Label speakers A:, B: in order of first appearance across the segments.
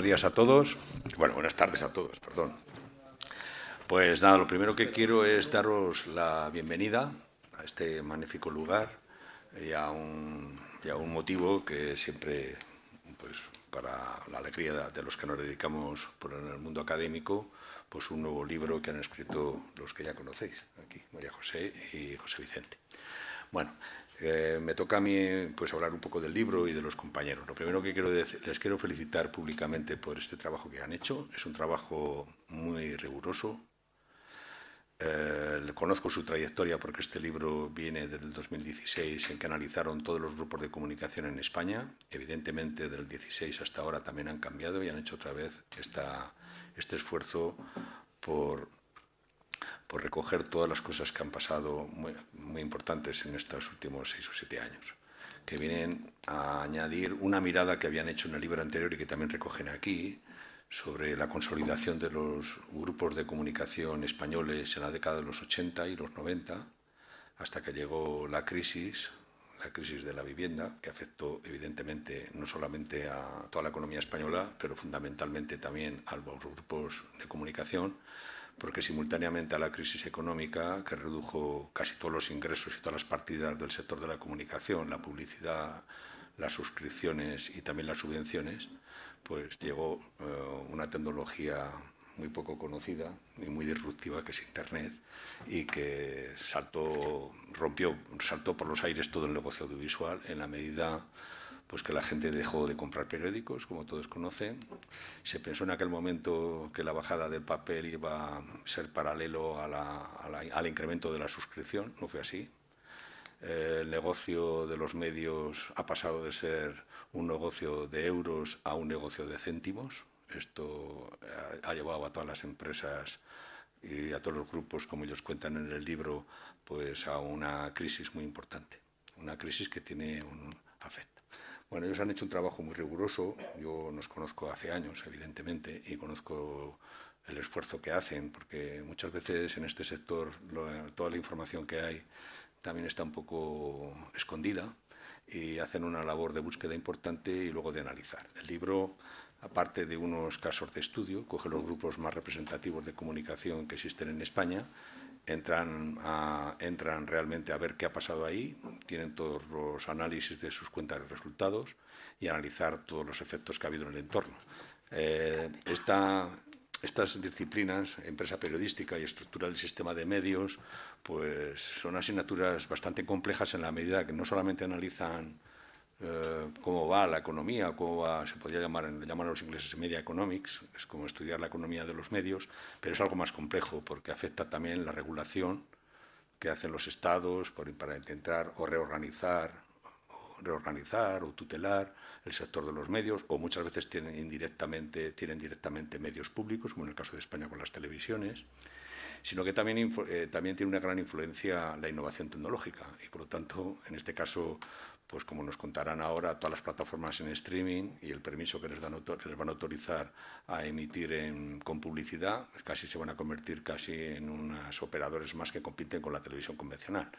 A: días a todos. Bueno, buenas tardes a todos, perdón. Pues nada, lo primero que quiero es daros la bienvenida a este magnífico lugar y a un motivo que siempre, pues, para la alegría de los que nos dedicamos por el mundo académico, pues un nuevo libro que han escrito los que ya conocéis aquí, María José y José Vicente. Bueno, me toca a mí pues hablar un poco del libro y de los compañeros. Lo primero que quiero decir, les quiero felicitar públicamente por este trabajo que han hecho. Es un trabajo muy riguroso. Conozco su trayectoria porque este libro viene desde el 2016, en que analizaron todos los grupos de comunicación en España. Evidentemente, del 16 hasta ahora también han cambiado y han hecho otra vez este esfuerzo por recoger todas las cosas que han pasado muy importantes en estos últimos 6 o 7 años, que vienen a añadir una mirada que habían hecho en el libro anterior y que también recogen aquí, sobre la consolidación de los grupos de comunicación españoles en la década de los 80 y los 90, hasta que llegó la crisis de la vivienda, que afectó evidentemente no solamente a toda la economía española, pero fundamentalmente también a los grupos de comunicación, porque simultáneamente a la crisis económica, que redujo casi todos los ingresos y todas las partidas del sector de la comunicación, la publicidad, las suscripciones y también las subvenciones, pues llegó una tecnología muy poco conocida y muy disruptiva, que es Internet, y que saltó por los aires todo el negocio audiovisual en la medida pues que la gente dejó de comprar periódicos, como todos conocen. Se pensó en aquel momento que la bajada del papel iba a ser paralelo al incremento de la suscripción. No fue así. El negocio de los medios ha pasado de ser un negocio de euros a un negocio de céntimos. Esto ha llevado a todas las empresas y a todos los grupos, como ellos cuentan en el libro, pues a una crisis muy importante. Una crisis que tiene un afecto. Bueno, ellos han hecho un trabajo muy riguroso. Yo los conozco hace años, evidentemente, y conozco el esfuerzo que hacen, porque muchas veces en este sector toda la información que hay también está un poco escondida, y hacen una labor de búsqueda importante y luego de analizar. El libro, aparte de unos casos de estudio, coge los grupos más representativos de comunicación que existen en España, entran realmente a ver qué ha pasado ahí, tienen todos los análisis de sus cuentas de resultados y analizar todos los efectos que ha habido en el entorno. Estas disciplinas, empresa periodística y estructura del sistema de medios, pues son asignaturas bastante complejas en la medida que no solamente analizan cómo va la economía, se podría llaman los ingleses media economics, es como estudiar la economía de los medios, pero es algo más complejo porque afecta también la regulación que hacen los estados para intentar reorganizar o tutelar el sector de los medios, o muchas veces tienen directamente medios públicos, como en el caso de España con las televisiones, sino que también tiene una gran influencia la innovación tecnológica y, por lo tanto, en este caso, pues como nos contarán ahora, todas las plataformas en streaming y el permiso que les van a autorizar a emitir con publicidad, casi se van a convertir en unos operadores más que compiten con la televisión convencional.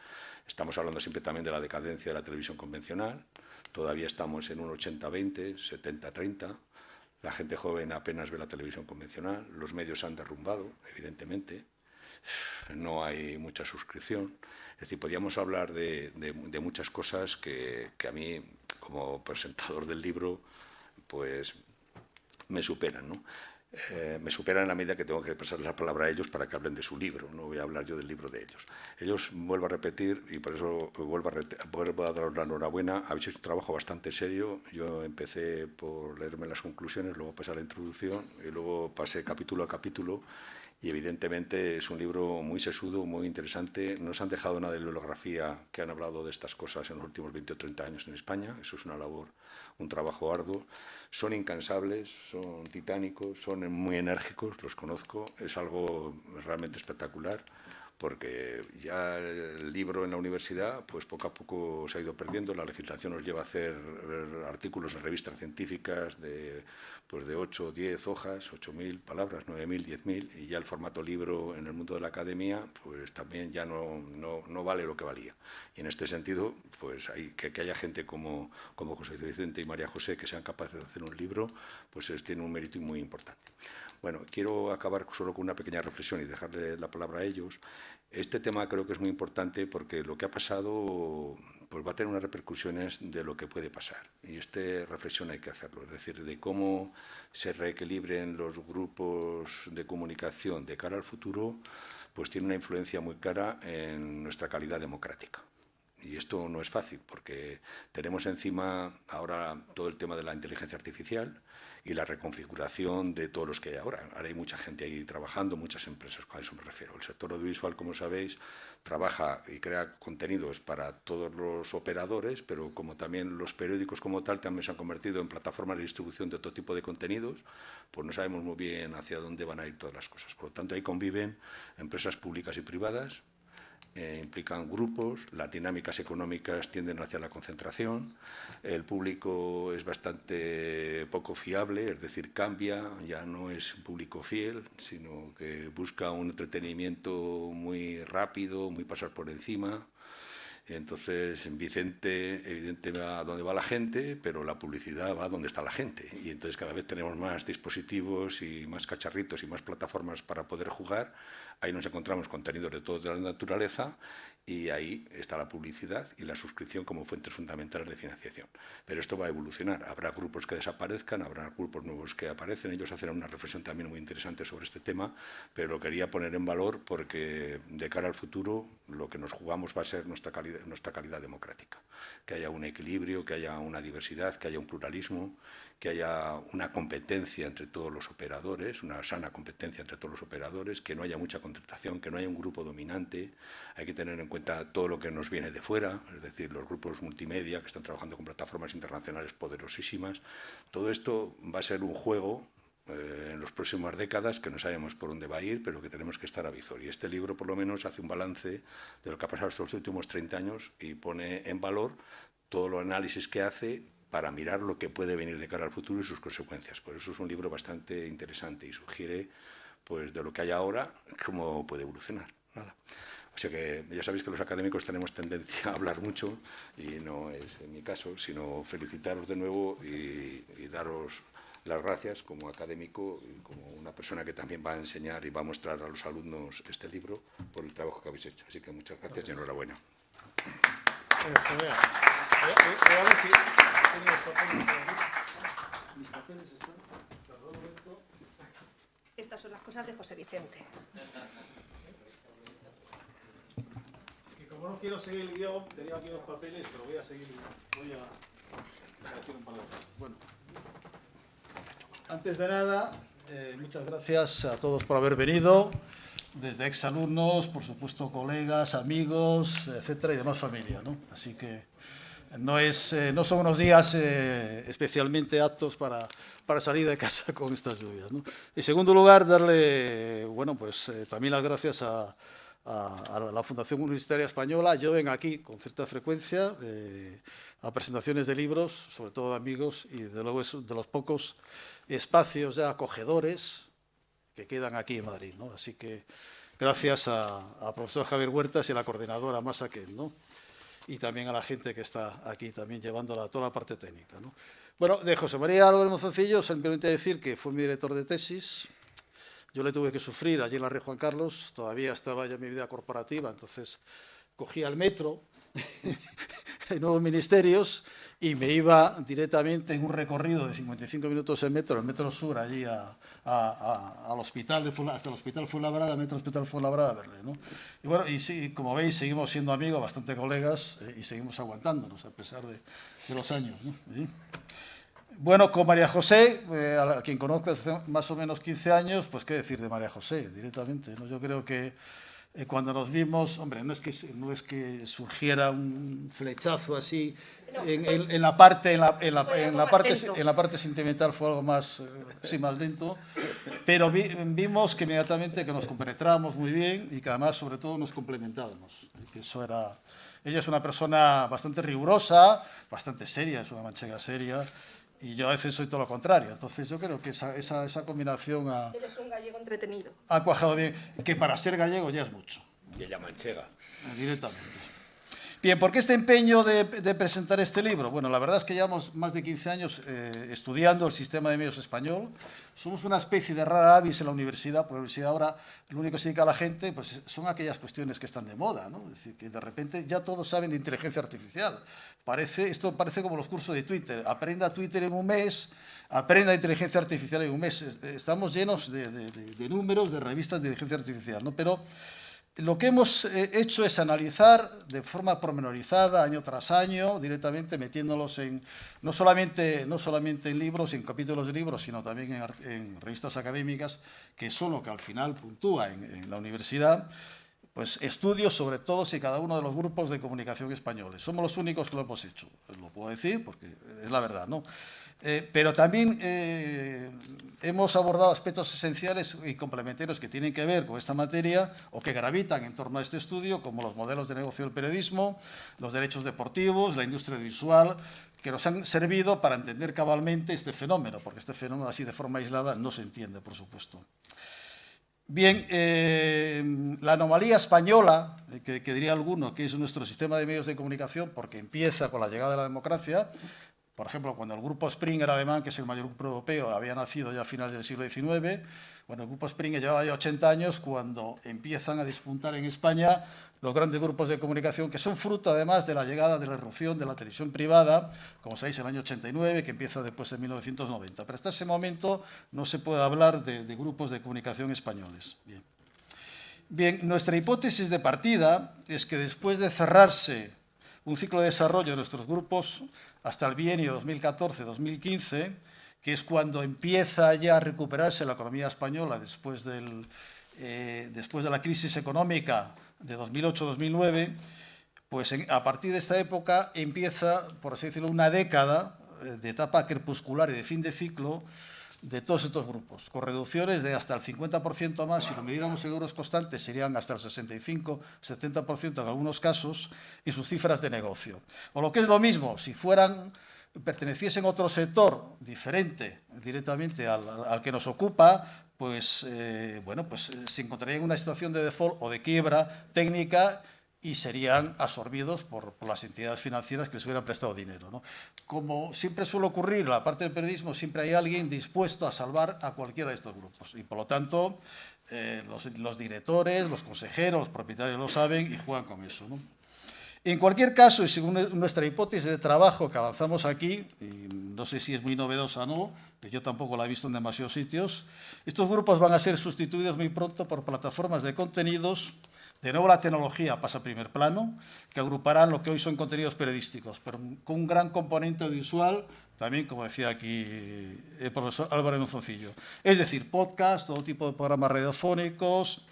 A: Estamos hablando siempre también de la decadencia de la televisión convencional. Todavía estamos en un 80-20, 70-30. La gente joven apenas ve la televisión convencional. Los medios se han derrumbado, evidentemente. No hay mucha suscripción. Es decir, podríamos hablar de muchas cosas que a mí, como presentador del libro, pues me superan, ¿no? Me superan en la medida que tengo que pasarles la palabra a ellos para que hablen de su libro. No voy a hablar yo del libro de ellos. Ellos, vuelvo a repetir, y por eso vuelvo a daros la enhorabuena, habéis hecho un trabajo bastante serio. Yo empecé por leerme las conclusiones, luego pasé a la introducción y luego pasé capítulo a capítulo. Y evidentemente es un libro muy sesudo, muy interesante. No se han dejado nada de bibliografía que han hablado de estas cosas en los últimos 20 o 30 años en España. Eso es una labor, un trabajo arduo. Son incansables, son titánicos, son muy enérgicos, los conozco. Es algo realmente espectacular, porque ya el libro en la universidad, pues poco a poco se ha ido perdiendo. La legislación nos lleva a hacer artículos en revistas científicas de 8 o 10 hojas, 8.000 palabras, 9.000, 10.000, y ya el formato libro en el mundo de la academia, pues también ya no vale lo que valía. Y en este sentido, pues que haya gente como José Vicente y María José que sean capaces de hacer un libro, pues tiene un mérito muy importante. Bueno, quiero acabar solo con una pequeña reflexión y dejarle la palabra a ellos. Este tema creo que es muy importante porque lo que ha pasado pues va a tener unas repercusiones de lo que puede pasar. Y esta reflexión hay que hacerlo, es decir, de cómo se reequilibren los grupos de comunicación de cara al futuro, pues tiene una influencia muy clara en nuestra calidad democrática. Y esto no es fácil, porque tenemos encima ahora todo el tema de la inteligencia artificial y la reconfiguración de todos los que hay ahora. Ahora hay mucha gente ahí trabajando, muchas empresas, a eso me refiero. El sector audiovisual, como sabéis, trabaja y crea contenidos para todos los operadores, pero como también los periódicos como tal también se han convertido en plataformas de distribución de todo tipo de contenidos, pues no sabemos muy bien hacia dónde van a ir todas las cosas. Por lo tanto, ahí conviven empresas públicas y privadas, implican grupos, las dinámicas económicas tienden hacia la concentración, el público es bastante poco fiable, es decir, cambia, ya no es un público fiel, sino que busca un entretenimiento muy rápido, muy pasar por encima. Entonces, Vicente, evidentemente, va a donde va la gente, pero la publicidad va a donde está la gente. Y entonces cada vez tenemos más dispositivos y más cacharritos y más plataformas para poder jugar. Ahí nos encontramos contenidos de toda la naturaleza y ahí está la publicidad y la suscripción como fuentes fundamentales de financiación. Pero esto va a evolucionar. Habrá grupos que desaparezcan, habrá grupos nuevos que aparecen. Ellos hacen una reflexión también muy interesante sobre este tema, pero lo quería poner en valor porque de cara al futuro lo que nos jugamos va a ser nuestra calidad democrática. Que haya un equilibrio, que haya una diversidad, que haya un pluralismo, que haya una competencia entre todos los operadores, una sana competencia entre todos los operadores, que no haya mucha concentración, que no haya un grupo dominante. Hay que tener en cuenta todo lo que nos viene de fuera, es decir, los grupos multimedia que están trabajando con plataformas internacionales poderosísimas. Todo esto va a ser un juego en las próximas décadas que no sabemos por dónde va a ir, pero que tenemos que estar a visor. Y este libro, por lo menos, hace un balance de lo que ha pasado estos últimos 30 años y pone en valor todo el análisis que hace para mirar lo que puede venir de cara al futuro y sus consecuencias. Por eso es un libro bastante interesante y sugiere, pues, de lo que hay ahora, cómo puede evolucionar. Nada. O sea que ya sabéis que los académicos tenemos tendencia a hablar mucho, y no es en mi caso, sino felicitaros de nuevo y daros las gracias como académico y como una persona que también va a enseñar y va a mostrar a los alumnos este libro por el trabajo que habéis hecho. Así que muchas gracias y enhorabuena.
B: Estas son las cosas de José Vicente.
C: Es que como no quiero seguir el guión, tenía aquí los papeles, pero voy a seguir. Voy a decir un par de cosas. Bueno, antes de nada, muchas gracias a todos por haber venido, desde exalumnos, por supuesto colegas, amigos, etcétera, y demás familia, ¿no? Así que no son unos días especialmente aptos para salir de casa con estas lluvias, ¿no? En segundo lugar, darle, bueno, pues también las gracias a la Fundación Universitaria Española. Yo vengo aquí con cierta frecuencia a presentaciones de libros, sobre todo de amigos, y de luego es de los pocos espacios ya acogedores que quedan aquí en Madrid, ¿no? Así que gracias a profesor Javier Huertas y a la coordinadora Masa Ken, ¿no? Y también a la gente que está aquí también llevando toda la parte técnica, ¿no? Bueno, de José María Álvarez Monzoncillo, simplemente decir que fue mi director de tesis. Yo le tuve que sufrir allí en la Rey Juan Carlos, todavía estaba ya en mi vida corporativa, entonces cogía el metro en nuevos ministerios y me iba directamente en un recorrido de 55 minutos en metro, el Metro Sur, allí al hospital hasta el Hospital Fuenlabrada, Metro Hospital Fuenlabrada, a verle, ¿no? Y bueno, y sí, como veis, seguimos siendo amigos, bastante colegas, y seguimos aguantándonos a pesar de los años, ¿no? ¿Sí? Bueno, con María José, a quien conozco hace más o menos 15 años, pues qué decir de María José directamente, ¿no? Yo creo que cuando nos vimos, hombre, no es que surgiera un flechazo así en la parte sentimental, fue algo más, sí, más lento, Pero vimos que inmediatamente que nos compenetrábamos muy bien y que además, sobre todo, nos complementábamos. Que eso era... Ella es una persona bastante rigurosa, bastante seria, es una manchega seria, y yo a veces soy todo lo contrario. Entonces yo creo que esa combinación
B: Eres un gallego entretenido.
C: ha cuajado bien, que para ser gallego ya es mucho.
A: Y ella manchega.
C: Directamente. Bien, ¿por qué este empeño de presentar este libro? Bueno, la verdad es que llevamos más de 15 años estudiando el sistema de medios español. Somos una especie de rara avis en la universidad, porque la universidad ahora lo único que se dedica a la gente pues, son aquellas cuestiones que están de moda, ¿no? Es decir, que de repente ya todos saben de inteligencia artificial. Esto parece como los cursos de Twitter. Aprenda Twitter en un mes, aprenda inteligencia artificial en un mes. Estamos llenos de números, de revistas de inteligencia artificial, ¿no? Pero lo que hemos hecho es analizar de forma pormenorizada, año tras año, directamente metiéndolos no solamente en libros, en capítulos de libros, sino también en revistas académicas, que son lo que al final puntúa en la universidad, pues estudios sobre todos y cada uno de los grupos de comunicación españoles. Somos los únicos que lo hemos hecho, lo puedo decir porque es la verdad, ¿no? Pero también hemos abordado aspectos esenciales y complementarios que tienen que ver con esta materia o que gravitan en torno a este estudio, como los modelos de negocio del periodismo, los derechos deportivos, la industria audiovisual, que nos han servido para entender cabalmente este fenómeno, porque este fenómeno así de forma aislada no se entiende, por supuesto. Bien, la anomalía española, que diría alguno, que es nuestro sistema de medios de comunicación, porque empieza con la llegada de la democracia. Por ejemplo, cuando el grupo Springer alemán, que es el mayor grupo europeo, había nacido ya a finales del siglo XIX, bueno, el grupo Springer llevaba ya 80 años cuando empiezan a despuntar en España los grandes grupos de comunicación, que son fruto además de la llegada de la irrupción de la televisión privada, como sabéis, en el año 89, que empieza después de 1990. Pero hasta ese momento no se puede hablar de grupos de comunicación españoles. Bien, nuestra hipótesis de partida es que después de cerrarse un ciclo de desarrollo de nuestros grupos hasta el bienio 2014-2015, que es cuando empieza ya a recuperarse la economía española después de la crisis económica de 2008-2009, pues a partir de esta época empieza, por así decirlo, una década de etapa crepuscular y de fin de ciclo de todos estos grupos, con reducciones de hasta el 50% más. Si lo midiéramos en euros constantes, serían hasta el 65-70% en algunos casos, y sus cifras de negocio. O lo que es lo mismo, si perteneciesen a otro sector diferente directamente al que nos ocupa, pues, se encontrarían en una situación de default o de quiebra técnica y serían absorbidos por las entidades financieras que les hubieran prestado dinero, ¿no? Como siempre suele ocurrir en la parte del periodismo, siempre hay alguien dispuesto a salvar a cualquiera de estos grupos. Y, por lo tanto, los directores, los consejeros, los propietarios lo saben y juegan con eso, ¿no? En cualquier caso, y según nuestra hipótesis de trabajo que avanzamos aquí, y no sé si es muy novedosa o no, que yo tampoco la he visto en demasiados sitios, estos grupos van a ser sustituidos muy pronto por plataformas de contenidos. De nuevo, la tecnología pasa a primer plano, que agruparán lo que hoy son contenidos periodísticos, pero con un gran componente audiovisual, también, como decía aquí el profesor Álvaro Monzoncillo. Es decir, podcast, todo tipo de programas radiofónicos,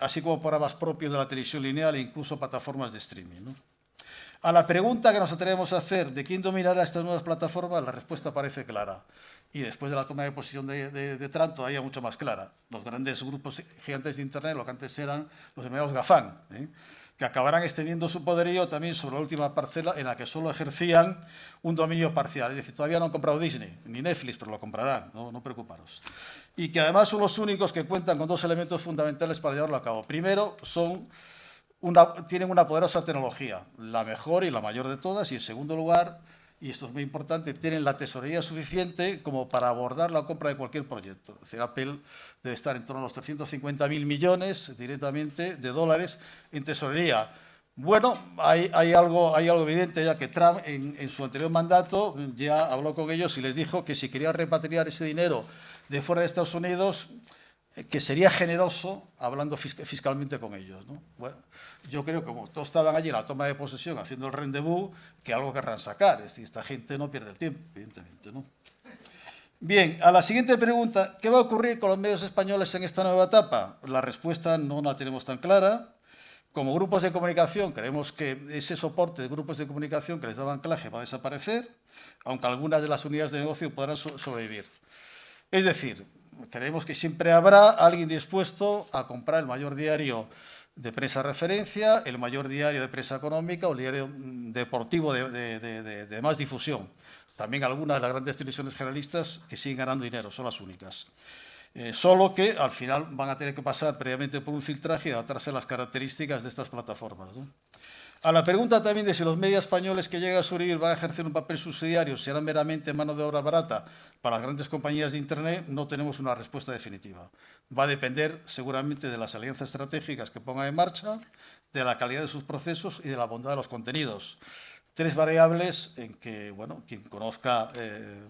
C: así como programas propios de la televisión lineal e incluso plataformas de streaming, ¿no? A la pregunta que nos atrevemos a hacer de quién dominará estas nuevas plataformas, la respuesta parece clara. Y después de la toma de posición de Trump, todavía mucho más clara. Los grandes grupos gigantes de Internet, lo que antes eran los denominados GAFAM, que acabarán extendiendo su poderío también sobre la última parcela en la que solo ejercían un dominio parcial. Es decir, todavía no han comprado Disney, ni Netflix, pero lo comprarán, no preocuparos. Y que además son los únicos que cuentan con dos elementos fundamentales para llevarlo a cabo. Primero, tienen una poderosa tecnología, la mejor y la mayor de todas, y en segundo lugar, y esto es muy importante, tienen la tesorería suficiente como para abordar la compra de cualquier proyecto. Es decir, Apple debe estar en torno a los 350.000 millones directamente de dólares en tesorería. Bueno, hay algo evidente, ya que Trump en su anterior mandato ya habló con ellos y les dijo que si quería repatriar ese dinero de fuera de Estados Unidos, que sería generoso hablando fiscalmente con ellos, ¿no? Bueno, yo creo que como todos estaban allí en la toma de posesión haciendo el rendezvous, que algo querrán sacar. Es decir, esta gente no pierde el tiempo, evidentemente, ¿no? Bien, a la siguiente pregunta, ¿qué va a ocurrir con los medios españoles en esta nueva etapa? La respuesta no la tenemos tan clara. Como grupos de comunicación, creemos que ese soporte de grupos de comunicación que les daba anclaje va a desaparecer, aunque algunas de las unidades de negocio podrán sobrevivir. Es decir, creemos que siempre habrá alguien dispuesto a comprar el mayor diario de prensa referencia, el mayor diario de prensa económica o el diario deportivo de más difusión. También algunas de las grandes televisiones generalistas que siguen ganando dinero, son las únicas. Solo que al final van a tener que pasar previamente por un filtraje y adaptarse a las características de estas plataformas, ¿no? A la pregunta también de si los medios españoles que llegan a surgir van a ejercer un papel subsidiario, serán meramente mano de obra barata para las grandes compañías de Internet, no tenemos una respuesta definitiva. Va a depender seguramente de las alianzas estratégicas que pongan en marcha, de la calidad de sus procesos y de la bondad de los contenidos. Tres variables en que, bueno, quien conozca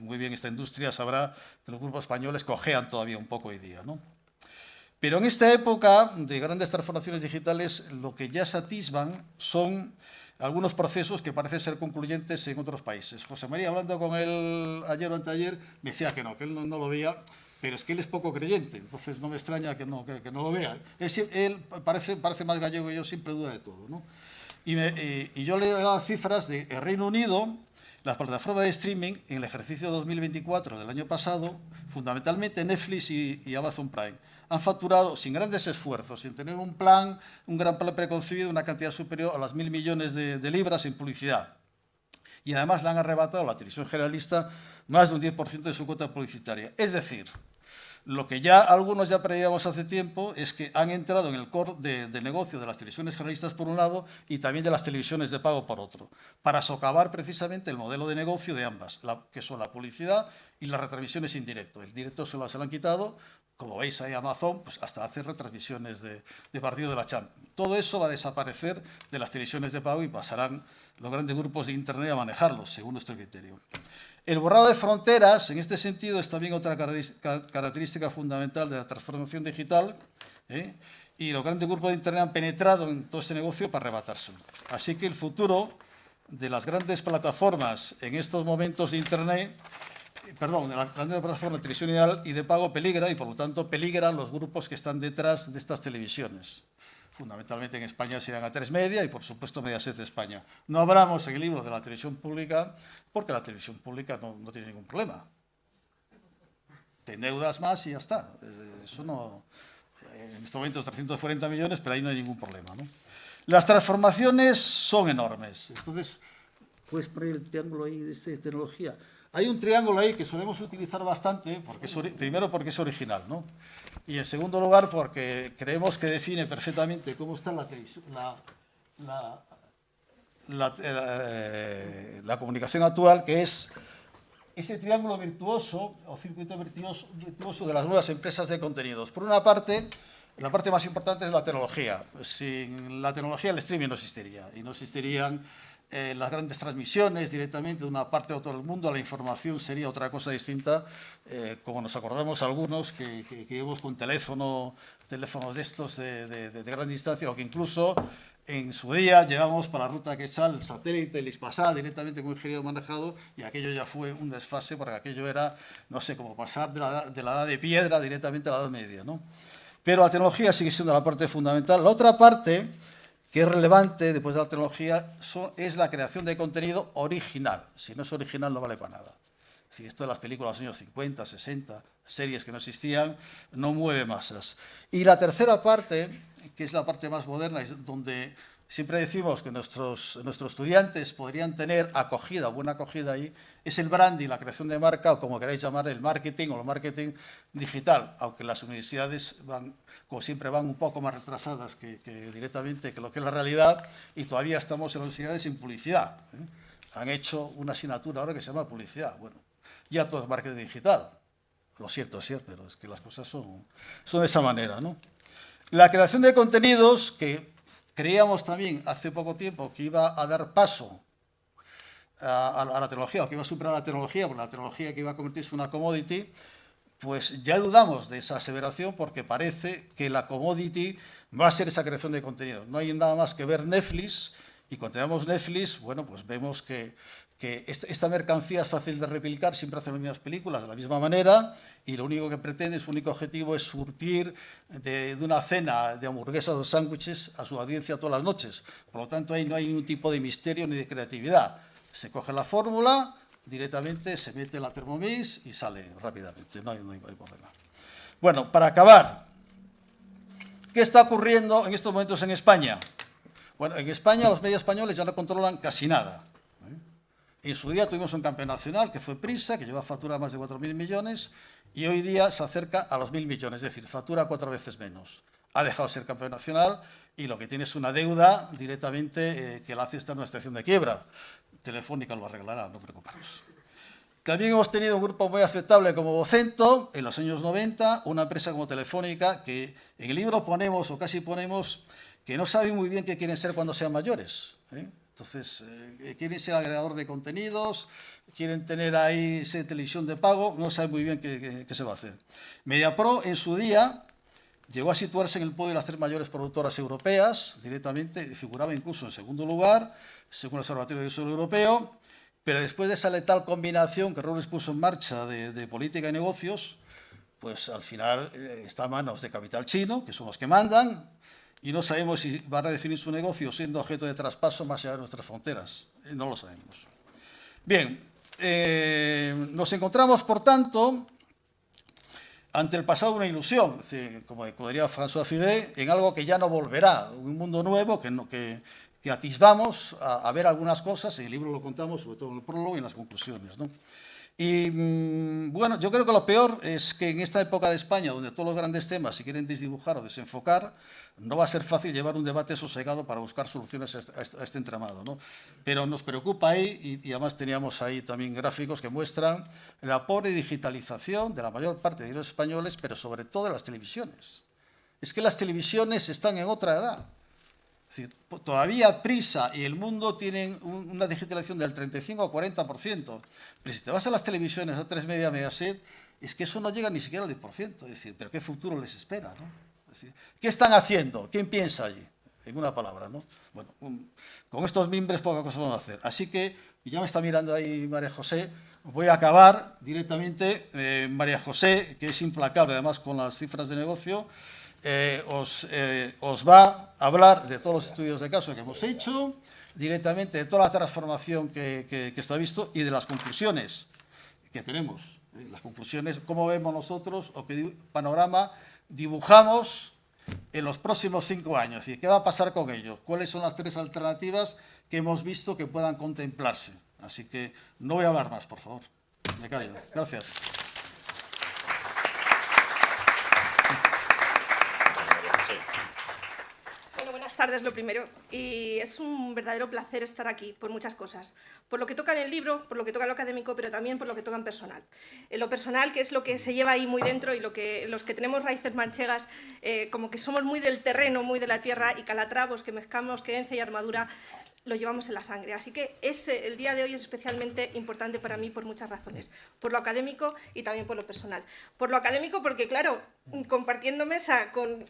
C: muy bien esta industria sabrá que los grupos españoles cojean todavía un poco hoy día, ¿no? Pero en esta época de grandes transformaciones digitales, lo que ya se atisban son algunos procesos que parecen ser concluyentes en otros países. José María, hablando con él ayer o anteayer, me decía que no él no lo veía, pero es que él es poco creyente, entonces no me extraña que no lo vea. Él parece más gallego que yo, siempre duda de todo, ¿no? Y yo le he dado cifras de Reino Unido. Las plataformas de streaming en el ejercicio 2024 del año pasado, fundamentalmente Netflix y Amazon Prime, han facturado sin grandes esfuerzos, sin tener un gran plan preconcebido, una cantidad superior a las 1.000 millones de libras en publicidad. Y además le han arrebatado a la televisión generalista más de un 10% de su cuota publicitaria. Es decir, lo que ya algunos ya preveíamos hace tiempo es que han entrado en el core de negocio de las televisiones generalistas por un lado y también de las televisiones de pago por otro, para socavar precisamente el modelo de negocio de ambas, que son la publicidad y las retransmisiones en directo. El directo se lo han quitado, como veis ahí Amazon, pues hasta hace retransmisiones de partido de la Champions. Todo eso va a desaparecer de las televisiones de pago y pasarán los grandes grupos de Internet a manejarlos, según nuestro criterio. El borrado de fronteras, en este sentido, es también otra característica fundamental de la transformación digital, y los grandes grupos de Internet han penetrado en todo este negocio para arrebatárselo. Así que el futuro de las grandes plataformas en estos momentos de Internet, de las grandes plataformas de televisión y de pago peligra, y por lo tanto peligran los grupos que están detrás de estas televisiones. Fundamentalmente en España serán A3 Media y, por supuesto, Mediaset de España. No hablamos en el libro de la televisión pública porque la televisión pública no tiene ningún problema. Te endeudas más y ya está. Eso no, en este momento 340 millones, pero ahí no hay ningún problema, ¿no? Las transformaciones son enormes. Entonces, puedes poner el triángulo ahí de tecnología. Hay un triángulo ahí que solemos utilizar bastante, primero porque es original, ¿no? Y en segundo lugar porque creemos que define perfectamente cómo está la comunicación actual, que es ese triángulo virtuoso o circuito virtuoso de las nuevas empresas de contenidos. Por una parte, la parte más importante es la tecnología. Sin la tecnología el streaming no existiría y no existirían las grandes transmisiones directamente de una parte a otra del mundo. La información sería otra cosa distinta, como nos acordamos algunos que íbamos con teléfonos de estos de gran distancia, o que incluso en su día llevamos para la ruta Quetzal el satélite, el Ispasat, directamente con ingeniero manejado, y aquello ya fue un desfase, porque aquello era, no sé, como pasar de la edad de piedra directamente a la edad media, ¿no? Pero la tecnología sigue siendo la parte fundamental. La otra parte que es relevante después de la tecnología es la creación de contenido original. Si no es original no vale para nada. Si esto de las películas de los años 50, 60, series que no existían, no mueve masas. Y la tercera parte, que es la parte más moderna, es donde siempre decimos que nuestros estudiantes podrían tener acogida, buena acogida ahí, es el branding, la creación de marca, o como queráis llamar, el marketing o el marketing digital, aunque las universidades como siempre van un poco más retrasadas que directamente que lo que es la realidad, y todavía estamos en las universidades sin publicidad. Han hecho una asignatura ahora que se llama publicidad. Bueno, ya todo es marketing digital. Lo siento, sí, pero es que las cosas son de esa manera, ¿no? La creación de contenidos, que creíamos también hace poco tiempo que iba a dar paso a la tecnología, o que iba a superar la tecnología, porque la tecnología que iba a convertirse en una commodity, pues ya dudamos de esa aseveración, porque parece que la commodity va a ser esa creación de contenido. No hay nada más que ver Netflix, y cuando veamos Netflix, bueno, pues vemos que esta mercancía es fácil de replicar, siempre hacen las mismas películas de la misma manera, y lo único que pretende, su único objetivo es surtir de una cena de hamburguesas o sándwiches a su audiencia todas las noches. Por lo tanto, ahí no hay ningún tipo de misterio ni de creatividad. Se coge la fórmula, directamente se mete la Thermomix y sale rápidamente, no hay problema. Bueno, para acabar, ¿qué está ocurriendo en estos momentos en España? Bueno, en España los medios españoles ya no controlan casi nada. En su día tuvimos un campeón nacional, que fue Prisa, que lleva a facturar más de 4.000 millones, y hoy día se acerca a los 1.000 millones, es decir, factura 4 veces menos. Ha dejado de ser campeón nacional y lo que tiene es una deuda directamente que la hace estar en una situación de quiebra. Telefónica lo arreglará, no preocupéis. También hemos tenido un grupo muy aceptable como Vocento, en los años 90, una empresa como Telefónica, que en el libro ponemos, o casi ponemos, que no saben muy bien qué quieren ser cuando sean mayores. Entonces, quieren ser agregador de contenidos, quieren tener ahí televisión de pago, no saben muy bien qué se va a hacer. Mediapro, en su día, llegó a situarse en el podio de las 3 mayores productoras europeas, directamente, figuraba incluso en segundo lugar, según el Observatorio de Suelo Europeo, pero después de esa letal combinación que Robles puso en marcha de política y negocios, pues al final está a manos de capital chino, que son los que mandan, y no sabemos si va a redefinir su negocio siendo objeto de traspaso más allá de nuestras fronteras. No lo sabemos. Bien, nos encontramos, por tanto, ante el pasado una ilusión, como diría François Furet, en algo que ya no volverá, un mundo nuevo que atisbamos a ver algunas cosas, en el libro lo contamos, sobre todo en el prólogo y en las conclusiones, ¿no? Y bueno, yo creo que lo peor es que en esta época de España, donde todos los grandes temas se quieren desdibujar o desenfocar, no va a ser fácil llevar un debate sosegado para buscar soluciones a este entramado, ¿no? Pero nos preocupa ahí, y además teníamos ahí también gráficos que muestran la pobre digitalización de la mayor parte de los españoles, pero sobre todo de las televisiones. Es que las televisiones están en otra edad. Es decir, todavía Prisa y El Mundo tienen una digitalización del 35 o 40%, pero si te vas a las televisiones, a 3 Media, Mediaset, es que eso no llega ni siquiera al 10%. Es decir, ¿pero qué futuro les espera, no? Es decir, ¿qué están haciendo? ¿Quién piensa allí? En una palabra, ¿no? Bueno, con estos mimbres poca cosa vamos a hacer. Así que, ya me está mirando ahí María José, voy a acabar directamente. María José, que es implacable además con las cifras de negocio, os va a hablar de todos los estudios de caso que hemos hecho, directamente de toda la transformación que está visto y de las conclusiones que tenemos. Las conclusiones, cómo vemos nosotros o qué panorama dibujamos en los próximos 5 años y qué va a pasar con ellos, cuáles son las 3 alternativas que hemos visto que puedan contemplarse. Así que no voy a hablar más, por favor. Me callo. Gracias.
B: Buenas tardes, lo primero. Y es un verdadero placer estar aquí por muchas cosas. Por lo que toca en el libro, por lo que toca en lo académico, pero también por lo que toca en personal. En lo personal, que es lo que se lleva ahí muy dentro y los que tenemos raíces manchegas, como que somos muy del terreno, muy de la tierra, y calatravos, que mezclamos creencia y armadura, lo llevamos en la sangre. Así que el día de hoy es especialmente importante para mí por muchas razones. Por lo académico y también por lo personal. Por lo académico porque, claro, compartiendo mesa con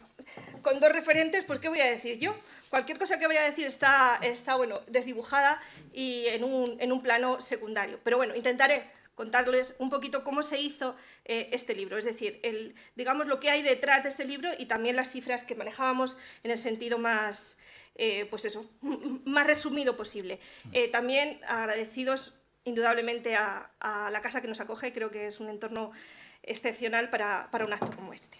B: 2 referentes, pues ¿qué voy a decir yo? Cualquier cosa que voy a decir está bueno, desdibujada y en un plano secundario. Pero bueno, intentaré contarles un poquito cómo se hizo este libro, es decir, digamos lo que hay detrás de este libro y también las cifras que manejábamos en el sentido más, pues eso, más resumido posible. También agradecidos indudablemente a la casa que nos acoge, creo que es un entorno excepcional para un acto como este.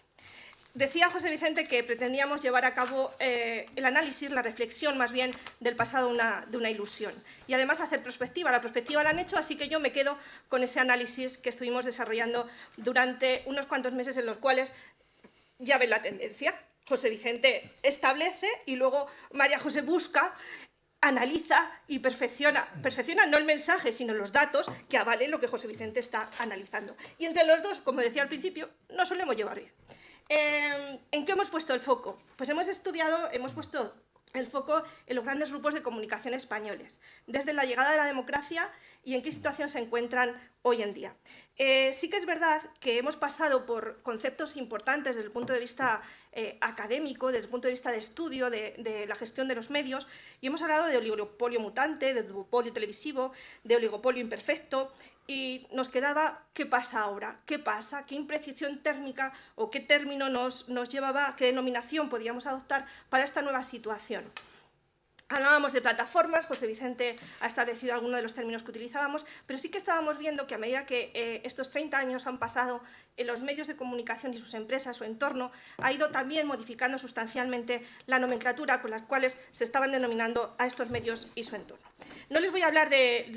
B: Decía José Vicente que pretendíamos llevar a cabo el análisis, la reflexión más bien del pasado de una ilusión y además hacer prospectiva. La prospectiva la han hecho, así que yo me quedo con ese análisis que estuvimos desarrollando durante unos cuantos meses en los cuales ya ven la tendencia. José Vicente establece y luego María José busca, analiza y perfecciona. Perfecciona no el mensaje, sino los datos que avalen lo que José Vicente está analizando. Y entre los dos, como decía al principio, nos solemos llevar bien. ¿En qué hemos puesto el foco? Pues hemos puesto el foco en los grandes grupos de comunicación españoles, desde la llegada de la democracia y en qué situación se encuentran hoy en día. Sí que es verdad que hemos pasado por conceptos importantes desde el punto de vista académico, desde el punto de vista de estudio de la gestión de los medios, y hemos hablado de oligopolio mutante, de duopolio televisivo, de oligopolio imperfecto, y nos quedaba ¿qué pasa ahora? ¿Qué pasa? ¿Qué imprecisión térmica o qué término nos llevaba, qué denominación podíamos adoptar para esta nueva situación? Hablábamos de plataformas, José Vicente ha establecido algunos de los términos que utilizábamos, pero sí que estábamos viendo que a medida que estos 30 años han pasado, en los medios de comunicación y sus empresas, su entorno, ha ido también modificando sustancialmente la nomenclatura con las cuales se estaban denominando a estos medios y su entorno. No les voy a hablar de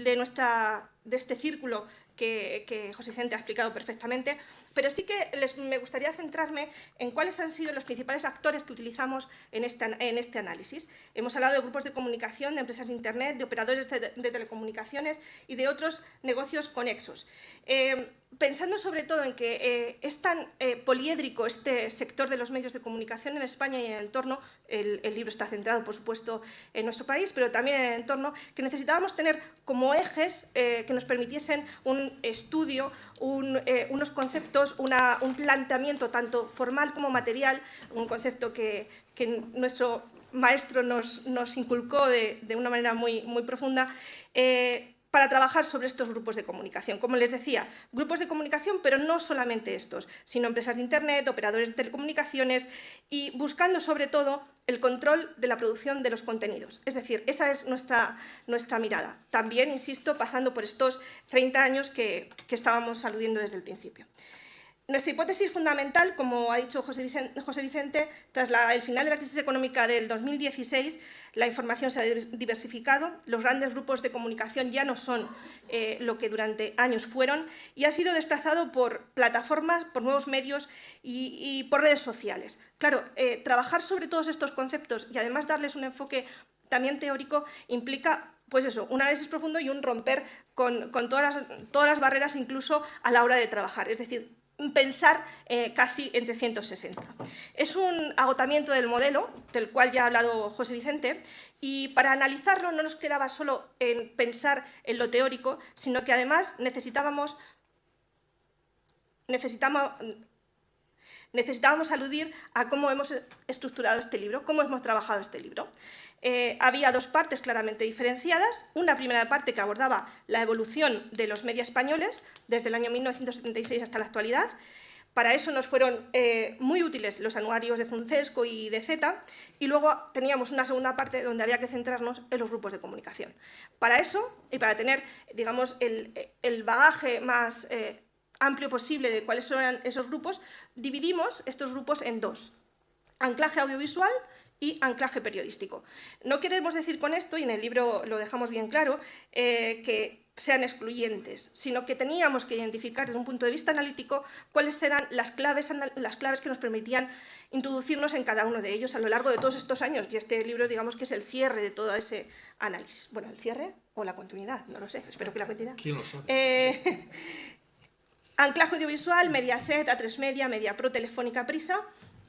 B: este círculo que José Vicente ha explicado perfectamente, pero sí que me gustaría centrarme en cuáles han sido los principales actores que utilizamos en este análisis. Hemos hablado de grupos de comunicación, de empresas de Internet, de operadores de telecomunicaciones y de otros negocios conexos. Pensando sobre todo en que es tan poliédrico este sector de los medios de comunicación en España y en el entorno, el libro está centrado, por supuesto, en nuestro país, pero también en el entorno, que necesitábamos tener como ejes que nos permitiesen un estudio, unos conceptos, un planteamiento tanto formal como material, un concepto que nuestro maestro nos inculcó de una manera muy profunda, para trabajar sobre estos grupos de comunicación. Como les decía, grupos de comunicación, pero no solamente estos, sino empresas de Internet, operadores de telecomunicaciones y buscando sobre todo el control de la producción de los contenidos. Es decir, esa es nuestra mirada. También, insisto, pasando por estos 30 años que estábamos aludiendo desde el principio. Nuestra hipótesis fundamental, como ha dicho José Vicente, tras el final de la crisis económica del 2016, la información se ha diversificado, los grandes grupos de comunicación ya no son lo que durante años fueron y ha sido desplazado por plataformas, por nuevos medios y por redes sociales. Claro, trabajar sobre todos estos conceptos y además darles un enfoque también teórico implica, pues eso, un análisis profundo y un romper con todas las barreras, incluso a la hora de trabajar. Es decir, pensar casi en 360. Es un agotamiento del modelo, del cual ya ha hablado José Vicente, y para analizarlo no nos quedaba solo en pensar en lo teórico, sino que además necesitábamos aludir a cómo hemos estructurado este libro, cómo hemos trabajado este libro. Había dos partes claramente diferenciadas. Una primera parte que abordaba la evolución de los medios españoles desde el año 1976 hasta la actualidad. Para eso nos fueron muy útiles los anuarios de Funcesco y de Z, y luego teníamos una segunda parte donde había que centrarnos en los grupos de comunicación. Para eso, y para tener, digamos, el bagaje más amplio posible de cuáles son esos grupos, dividimos estos grupos en dos: anclaje audiovisual y anclaje periodístico. No queremos decir con esto, y en el libro lo dejamos bien claro, que sean excluyentes, sino que teníamos que identificar desde un punto de vista analítico cuáles eran las claves que nos permitían introducirnos en cada uno de ellos a lo largo de todos estos años, y este libro, digamos, que es el cierre de todo ese análisis. Bueno, el cierre o la continuidad, no lo sé, espero que la continuidad.
C: ¿Quién lo sabe?
B: Anclaje audiovisual, Mediaset, A3 Media, Mediapro, Telefónica, Prisa.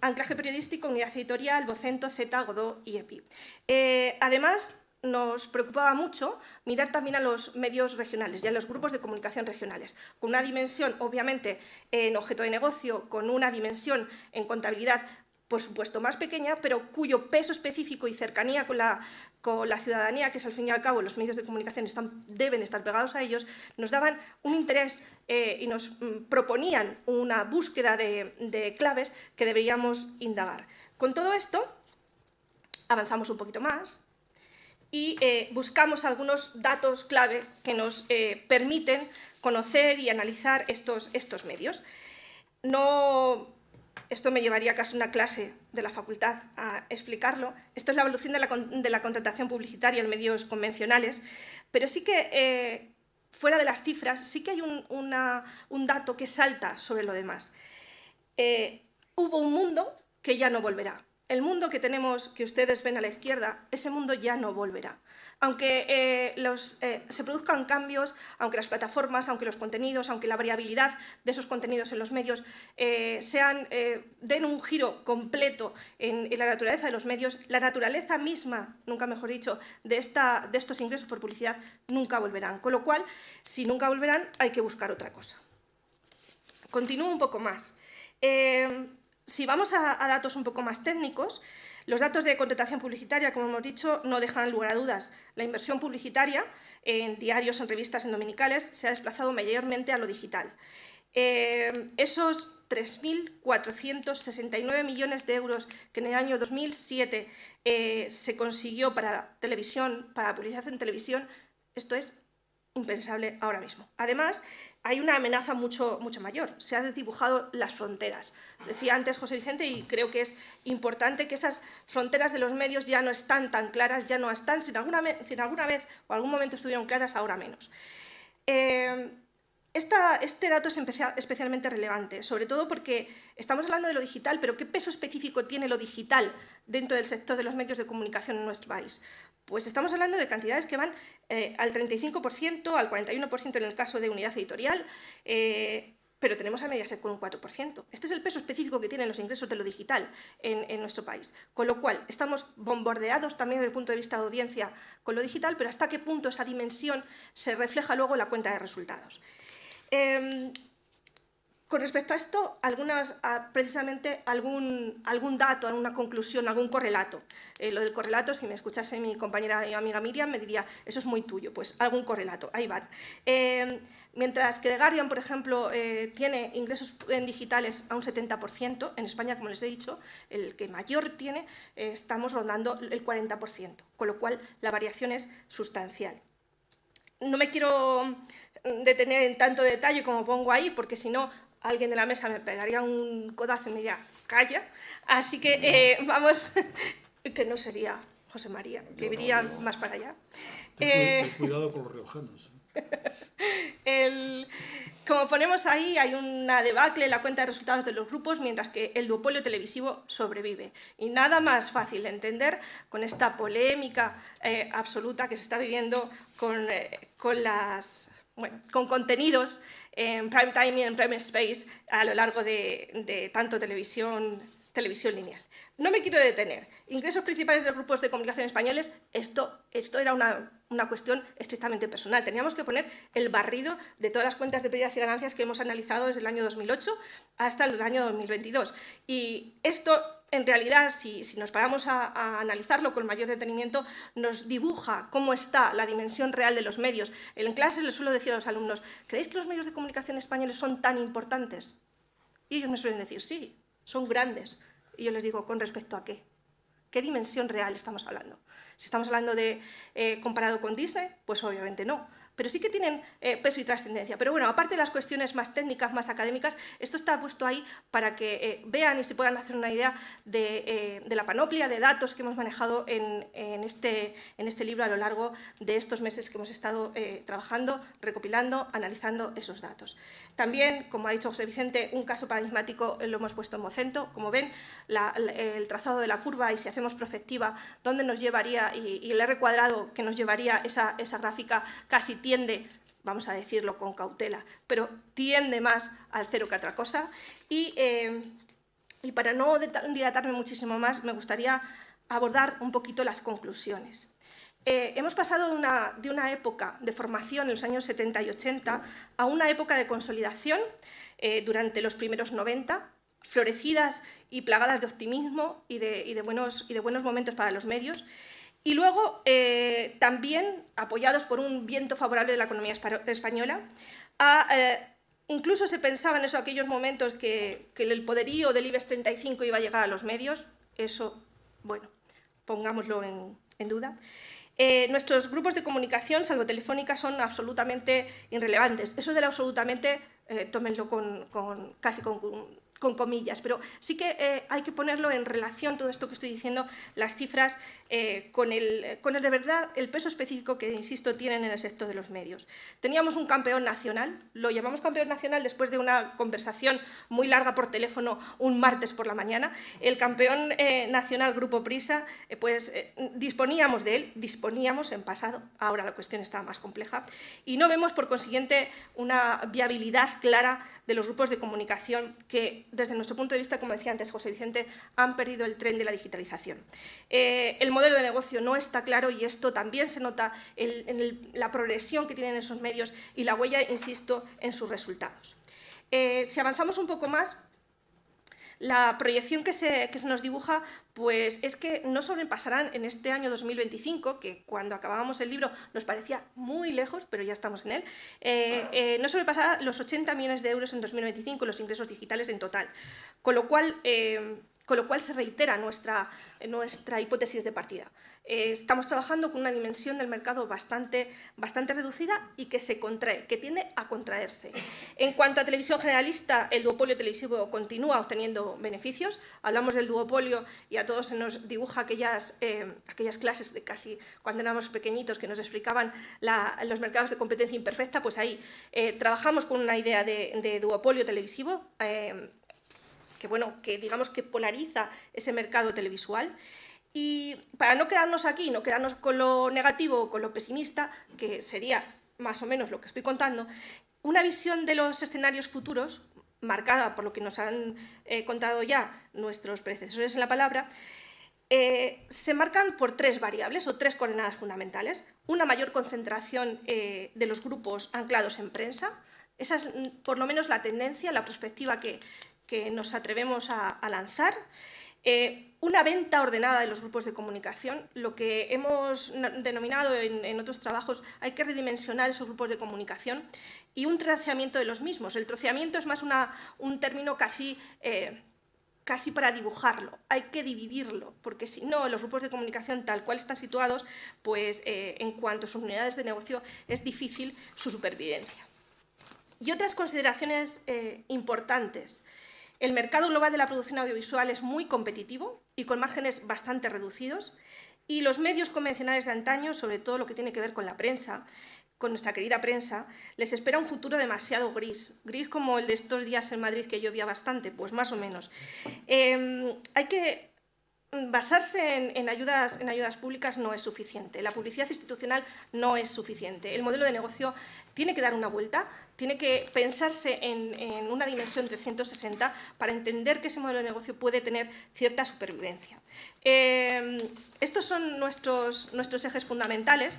B: Anclaje periodístico, Unidad Editorial, Vocento, Z, Godó y EPI. Además, nos preocupaba mucho mirar también a los medios regionales y a los grupos de comunicación regionales, con una dimensión, obviamente, en objeto de negocio, con una dimensión en contabilidad, por supuesto, más pequeña, pero cuyo peso específico y cercanía con la ciudadanía, que es al fin y al cabo los medios de comunicación deben estar pegados a ellos, nos daban un interés y nos proponían una búsqueda de claves que deberíamos indagar. Con todo esto, avanzamos un poquito más y buscamos algunos datos clave que nos permiten conocer y analizar estos medios. Esto me llevaría casi una clase de la facultad a explicarlo. Esto es la evolución de la contratación publicitaria en medios convencionales, pero sí que, fuera de las cifras, sí que hay un dato que salta sobre lo demás. Hubo un mundo que ya no volverá. El mundo que tenemos, que ustedes ven a la izquierda, ese mundo ya no volverá. Aunque se produzcan cambios, aunque las plataformas, aunque los contenidos, aunque la variabilidad de esos contenidos en los medios den un giro completo en la naturaleza de los medios, la naturaleza misma, nunca mejor dicho, de estos ingresos por publicidad nunca volverán. Con lo cual, si nunca volverán, hay que buscar otra cosa. Continúo un poco más. Si vamos a datos un poco más técnicos, los datos de contratación publicitaria, como hemos dicho, no dejan lugar a dudas. La inversión publicitaria en diarios, en revistas, en dominicales, se ha desplazado mayormente a lo digital. Esos 3.469 millones de euros que en el año 2007 se consiguió para televisión, para publicidad en televisión, esto es impensable ahora mismo. Además, hay una amenaza mucho mayor. Se han desdibujado las fronteras. Decía antes José Vicente, y creo que es importante, que esas fronteras de los medios ya no están tan claras, ya no están, si alguna vez o algún momento estuvieron claras, ahora menos. Este dato es especialmente relevante, sobre todo porque estamos hablando de lo digital, pero ¿qué peso específico tiene lo digital dentro del sector de los medios de comunicación en nuestro país? Pues estamos hablando de cantidades que van al 35%, al 41% en el caso de Unidad Editorial, pero tenemos a Mediaset con un 4%. Este es el peso específico que tienen los ingresos de lo digital en nuestro país. Con lo cual, estamos bombardeados también desde el punto de vista de audiencia con lo digital, pero hasta qué punto esa dimensión se refleja luego en la cuenta de resultados. Con respecto a esto, precisamente algún dato, alguna conclusión, algún correlato. Lo del correlato, si me escuchase mi compañera y amiga Miriam, me diría, eso es muy tuyo, pues algún correlato, ahí van. Mientras que The Guardian, por ejemplo, tiene ingresos en digitales a un 70%, en España, como les he dicho, el que mayor tiene, estamos rondando el 40%, con lo cual la variación es sustancial. No me quiero detener en tanto detalle como pongo ahí, porque si no, alguien de la mesa me pegaría un codazo y me diría, calla. Así que vamos, que no sería José María, que iría más para allá.
C: Ten cuidado con los riojanos.
B: Como ponemos ahí, hay una debacle en la cuenta de resultados de los grupos, mientras que el duopolio televisivo sobrevive. Y nada más fácil de entender con esta polémica absoluta que se está viviendo con contenidos en prime time y en prime space a lo largo de tanto televisión lineal. No me quiero detener. Ingresos principales de grupos de comunicación españoles, esto era una cuestión estrictamente personal. Teníamos que poner el barrido de todas las cuentas de pérdidas y ganancias que hemos analizado desde el año 2008 hasta el año 2022. Y esto, en realidad, si nos paramos a analizarlo con mayor detenimiento, nos dibuja cómo está la dimensión real de los medios. En clase les suelo decir a los alumnos, ¿creéis que los medios de comunicación españoles son tan importantes? Y ellos me suelen decir, sí, son grandes. Y yo les digo, ¿con respecto a qué? ¿Qué dimensión real estamos hablando? Si estamos hablando de comparado con Disney, pues obviamente no. Pero sí que tienen peso y trascendencia. Pero bueno, aparte de las cuestiones más técnicas, más académicas, esto está puesto ahí para que vean y se puedan hacer una idea de la panoplia de datos que hemos manejado en este libro a lo largo de estos meses que hemos estado trabajando, recopilando, analizando esos datos. También, como ha dicho José Vicente, un caso paradigmático lo hemos puesto en Vocento. Como ven, el trazado de la curva, y si hacemos prospectiva, dónde nos llevaría, y el R cuadrado que nos llevaría esa gráfica casi tiende, vamos a decirlo con cautela, pero tiende más al cero que a otra cosa. Y para no dilatarme muchísimo más, me gustaría abordar un poquito las conclusiones. Hemos pasado de una época de formación en los años 70 y 80 a una época de consolidación durante los primeros 90, florecidas y plagadas de optimismo y de buenos momentos para los medios. Y luego, también, apoyados por un viento favorable de la economía española, incluso se pensaba en aquellos momentos que el poderío del IBEX 35 iba a llegar a los medios. Eso, bueno, pongámoslo en duda. Nuestros grupos de comunicación, salvo Telefónica, son absolutamente irrelevantes. Eso de lo absolutamente, tómenlo casi con comillas, pero sí que hay que ponerlo en relación, todo esto que estoy diciendo, las cifras, con el de verdad el peso específico que, insisto, tienen en el sector de los medios. Teníamos un campeón nacional, lo llamamos campeón nacional después de una conversación muy larga por teléfono un martes por la mañana. El campeón nacional Grupo Prisa, disponíamos de él, disponíamos en pasado, ahora la cuestión está más compleja, y no vemos, por consiguiente, una viabilidad clara de los grupos de comunicación que, desde nuestro punto de vista, como decía antes José Vicente, han perdido el tren de la digitalización. El modelo de negocio no está claro, y esto también se nota en la progresión que tienen esos medios y la huella, insisto, en sus resultados. Si avanzamos un poco más, La proyección que se nos dibuja pues, es que no sobrepasarán en este año 2025, que cuando acabábamos el libro nos parecía muy lejos, pero ya estamos en él, no sobrepasará los 80 millones de euros en 2025 los ingresos digitales en total, con lo cual se reitera nuestra hipótesis de partida. Estamos trabajando con una dimensión del mercado bastante reducida y que se contrae, que tiende a contraerse. En cuanto a televisión generalista, el duopolio televisivo continúa obteniendo beneficios. Hablamos del duopolio y a todos se nos dibuja aquellas clases de casi cuando éramos pequeñitos que nos explicaban los mercados de competencia imperfecta. Pues ahí trabajamos con una idea de duopolio televisivo que digamos que polariza ese mercado televisual. Y para no quedarnos aquí, no quedarnos con lo negativo o con lo pesimista, que sería más o menos lo que estoy contando, una visión de los escenarios futuros, marcada por lo que nos han contado ya nuestros predecesores en la palabra, se marcan por 3 variables o 3 coordenadas fundamentales. Una mayor concentración de los grupos anclados en prensa. Esa es por lo menos la tendencia, la perspectiva que nos atrevemos a lanzar. Una venta ordenada de los grupos de comunicación, lo que hemos denominado en otros trabajos, hay que redimensionar esos grupos de comunicación, y un troceamiento de los mismos. El troceamiento es más un término casi para dibujarlo, hay que dividirlo, porque si no, los grupos de comunicación tal cual están situados, pues en cuanto a sus unidades de negocio es difícil su supervivencia. Y otras consideraciones importantes. El mercado global de la producción audiovisual es muy competitivo y con márgenes bastante reducidos, y los medios convencionales de antaño, sobre todo lo que tiene que ver con la prensa, con nuestra querida prensa, les espera un futuro demasiado gris como el de estos días en Madrid, que llovía bastante, pues más o menos. Hay que basarse en ayudas públicas no es suficiente, la publicidad institucional no es suficiente, el modelo de negocio tiene que dar una vuelta, tiene que pensarse en una dimensión 360 para entender que ese modelo de negocio puede tener cierta supervivencia. Estos son nuestros ejes fundamentales.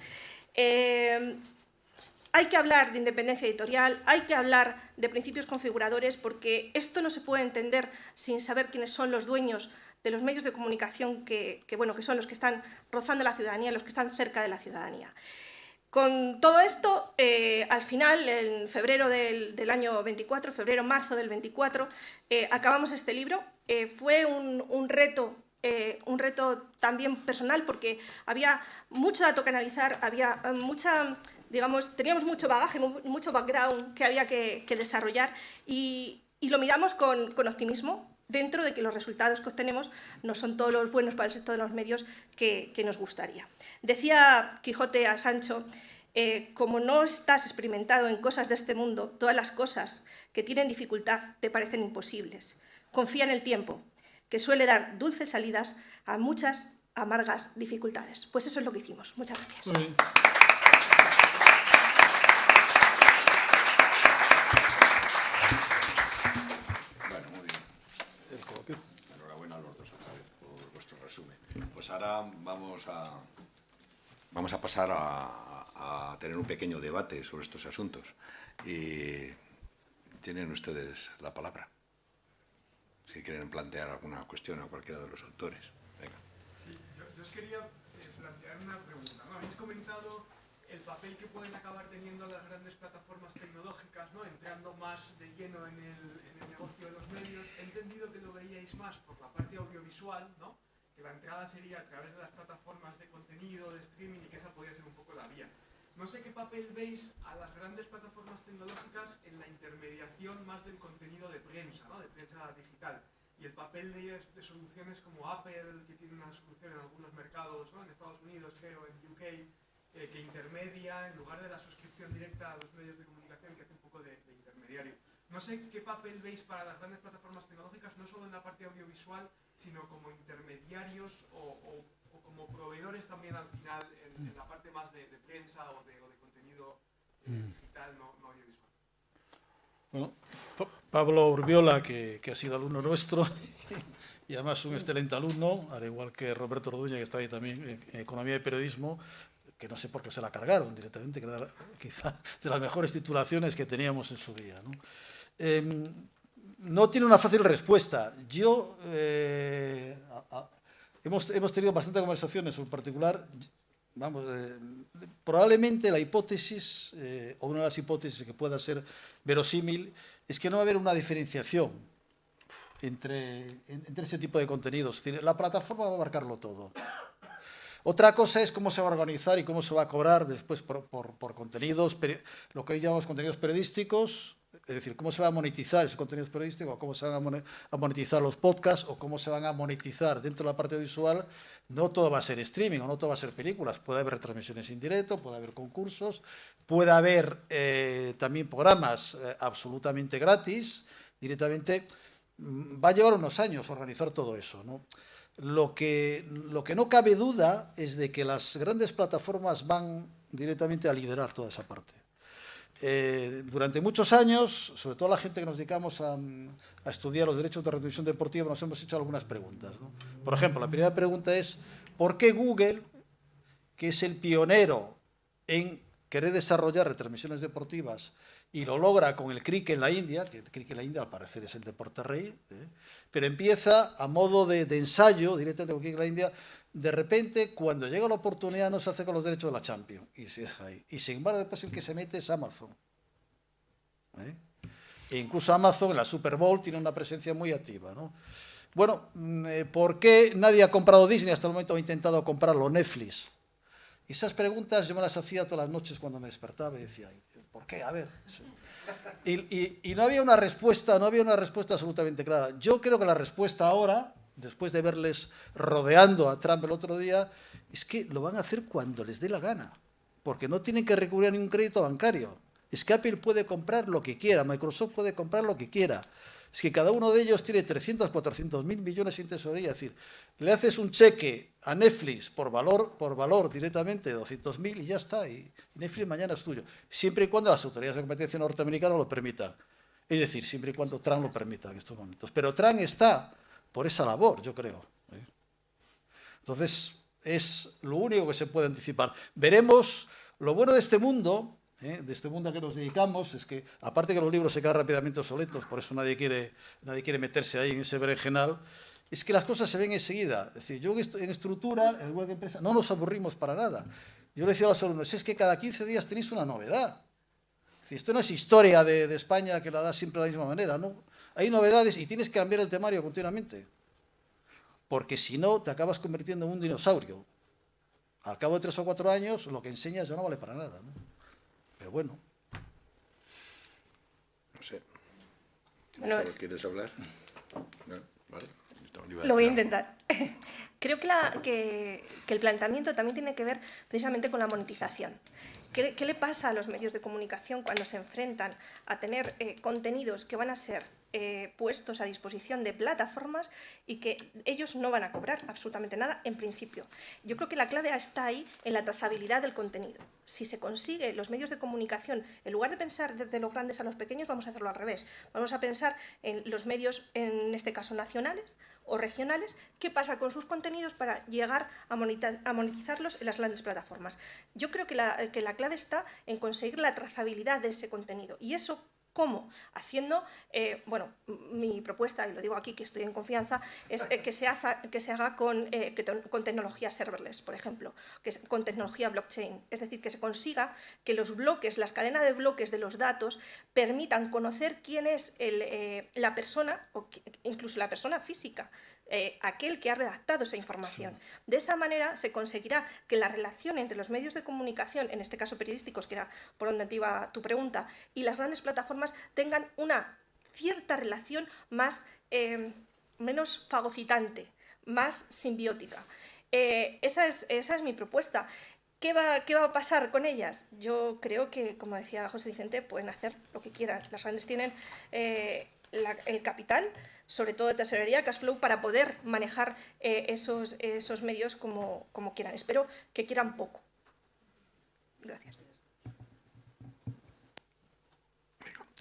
B: Hay que hablar de independencia editorial, hay que hablar de principios configuradores, porque esto no se puede entender sin saber quiénes son los dueños de los medios de comunicación que son los que están rozando la ciudadanía, los que están cerca de la ciudadanía. Con todo esto, al final, en febrero del año 24, febrero-marzo del 24, acabamos este libro. Fue un reto también personal, porque había mucho dato que analizar, había teníamos mucho bagaje, mucho background que había que desarrollar, y lo miramos con optimismo, dentro de que los resultados que obtenemos no son todos los buenos para el sector de los medios que nos gustaría. Decía Quijote a Sancho, como no estás experimentado en cosas de este mundo, todas las cosas que tienen dificultad te parecen imposibles. Confía en el tiempo, que suele dar dulces salidas a muchas amargas dificultades. Pues eso es lo que hicimos. Muchas gracias.
C: Muy bien.
A: Enhorabuena a los dos otra vez por vuestro resumen. Pues ahora vamos a pasar a tener un pequeño debate sobre estos asuntos. Y tienen ustedes la palabra, si quieren plantear alguna cuestión a cualquiera de los autores. Venga.
D: Sí, yo os quería plantear una pregunta, ¿no? Habéis comentado el papel que pueden acabar teniendo las grandes plataformas tecnológicas, ¿no? Entrando más de lleno en el negocio de los medios. He entendido que lo veíais más por la parte audiovisual, ¿no? Que la entrada sería a través de las plataformas de contenido, de streaming, y que esa podría ser un poco la vía. No sé qué papel veis a las grandes plataformas tecnológicas en la intermediación más del contenido de prensa, ¿no? De prensa digital. Y el papel de soluciones como Apple, que tiene una solución en algunos mercados, ¿no? En Estados Unidos, creo, en UK, que intermedia, en lugar de la suscripción directa a los medios de comunicación, que hace un poco de intermediario. No sé qué papel veis para las grandes plataformas tecnológicas, no solo en la parte audiovisual, sino como intermediarios o como proveedores también al final en la parte más de prensa o de contenido digital, no audiovisual.
C: Bueno, Pablo Urbiola, que ha sido alumno nuestro y además un excelente alumno, al igual que Roberto Orduña, que está ahí también en Economía y Periodismo, que no sé por qué se la cargaron directamente, que era quizá de las mejores titulaciones que teníamos en su día, ¿no? no tiene una fácil respuesta. Yo, hemos tenido bastante conversaciones en particular. Vamos, probablemente la hipótesis, o una de las hipótesis que pueda ser verosímil, es que no va a haber una diferenciación entre ese tipo de contenidos. Es decir, la plataforma va a abarcarlo todo. Otra cosa es cómo se va a organizar y cómo se va a cobrar después por contenidos, lo que hoy llamamos contenidos periodísticos, es decir, cómo se va a monetizar esos contenidos periodísticos, cómo se van a monetizar los podcasts o cómo se van a monetizar dentro de la parte visual. No todo va a ser streaming o no todo va a ser películas, puede haber retransmisiones en directo, puede haber concursos, puede haber también programas absolutamente gratis, directamente. Va a llevar unos años organizar todo eso, ¿no? Lo que no cabe duda es de que las grandes plataformas van directamente a liderar toda esa parte. Durante muchos años, sobre todo la gente que nos dedicamos a estudiar los derechos de retransmisión deportiva, nos hemos hecho algunas preguntas, ¿no? Por ejemplo, la primera pregunta es, ¿por qué Google, que es el pionero en querer desarrollar retransmisiones deportivas y lo logra con el cricket en la India, que el cricket en la India al parecer es el deporte rey, pero empieza a modo de ensayo directamente con el cricket en la India, de repente cuando llega la oportunidad no se hace con los derechos de la Champions y se deja ahí. Y sin embargo después el que se mete es Amazon. E incluso Amazon en la Super Bowl tiene una presencia muy activa, ¿no? Bueno, ¿por qué nadie ha comprado Disney? Hasta el momento ha intentado comprarlo, Netflix. Y esas preguntas yo me las hacía todas las noches cuando me despertaba y decía, ¿por qué? A ver. Y no había una respuesta, absolutamente clara. Yo creo que la respuesta ahora, después de verles rodeando a Trump el otro día, es que lo van a hacer cuando les dé la gana, porque no tienen que recurrir a ningún crédito bancario. Es que Apple puede comprar lo que quiera, Microsoft puede comprar lo que quiera. Es que cada uno de ellos tiene 300, 400 mil millones en tesorería. Es decir, le haces un cheque a Netflix por valor directamente de 200.000 y ya está. Y Netflix mañana es tuyo. Siempre y cuando las autoridades de competencia norteamericanas lo permitan. Es decir, siempre y cuando Trump lo permita en estos momentos. Pero Trump está por esa labor, yo creo. Entonces, es lo único que se puede anticipar. Veremos. Lo bueno de este mundo a que nos dedicamos, es que, aparte que los libros se quedan rápidamente obsoletos, por eso nadie quiere meterse ahí en ese berenjenal, es que las cosas se ven enseguida. Es decir, yo en estructura, en igual que empresa, no nos aburrimos para nada. Yo le decía a los alumnos, es que cada 15 días tenéis una novedad. Es decir, esto no es historia de España que la da siempre de la misma manera, ¿no? Hay novedades y tienes que cambiar el temario continuamente, porque si no te acabas convirtiendo en un dinosaurio. Al cabo de 3 o 4 años, lo que enseñas ya no vale para nada, ¿no? Pero bueno.
A: No sé.
B: Bueno,
A: ¿Quieres hablar? No, vale.
B: Lo voy a intentar. Creo que el planteamiento también tiene que ver precisamente con la monetización. ¿Qué le pasa a los medios de comunicación cuando se enfrentan a tener contenidos que van a ser puestos a disposición de plataformas y que ellos no van a cobrar absolutamente nada en principio? Yo creo que la clave está ahí en la trazabilidad del contenido. Si se consigue los medios de comunicación, en lugar de pensar desde los grandes a los pequeños, vamos a hacerlo al revés. Vamos a pensar en los medios, en este caso nacionales o regionales, qué pasa con sus contenidos para llegar a monetizarlos en las grandes plataformas. Yo creo que la clave está en conseguir la trazabilidad de ese contenido. ¿Y eso cómo? Haciendo, mi propuesta, y lo digo aquí que estoy en confianza, es que se haga con tecnología serverless, por ejemplo, con tecnología blockchain. Es decir, que se consiga que los bloques, las cadenas de bloques de los datos, permitan conocer quién es la persona, o incluso la persona física, aquel que ha redactado esa información. De esa manera se conseguirá que la relación entre los medios de comunicación, en este caso periodísticos, que era por donde te iba tu pregunta, y las grandes plataformas tengan una cierta relación menos fagocitante, más simbiótica. Esa es mi propuesta. ¿Qué va a pasar con ellas? Yo creo que, como decía José Vicente, pueden hacer lo que quieran. Las grandes tienen el capital, sobre todo de tesorería, cash flow, para poder manejar esos medios como quieran. Espero que quieran poco. Gracias.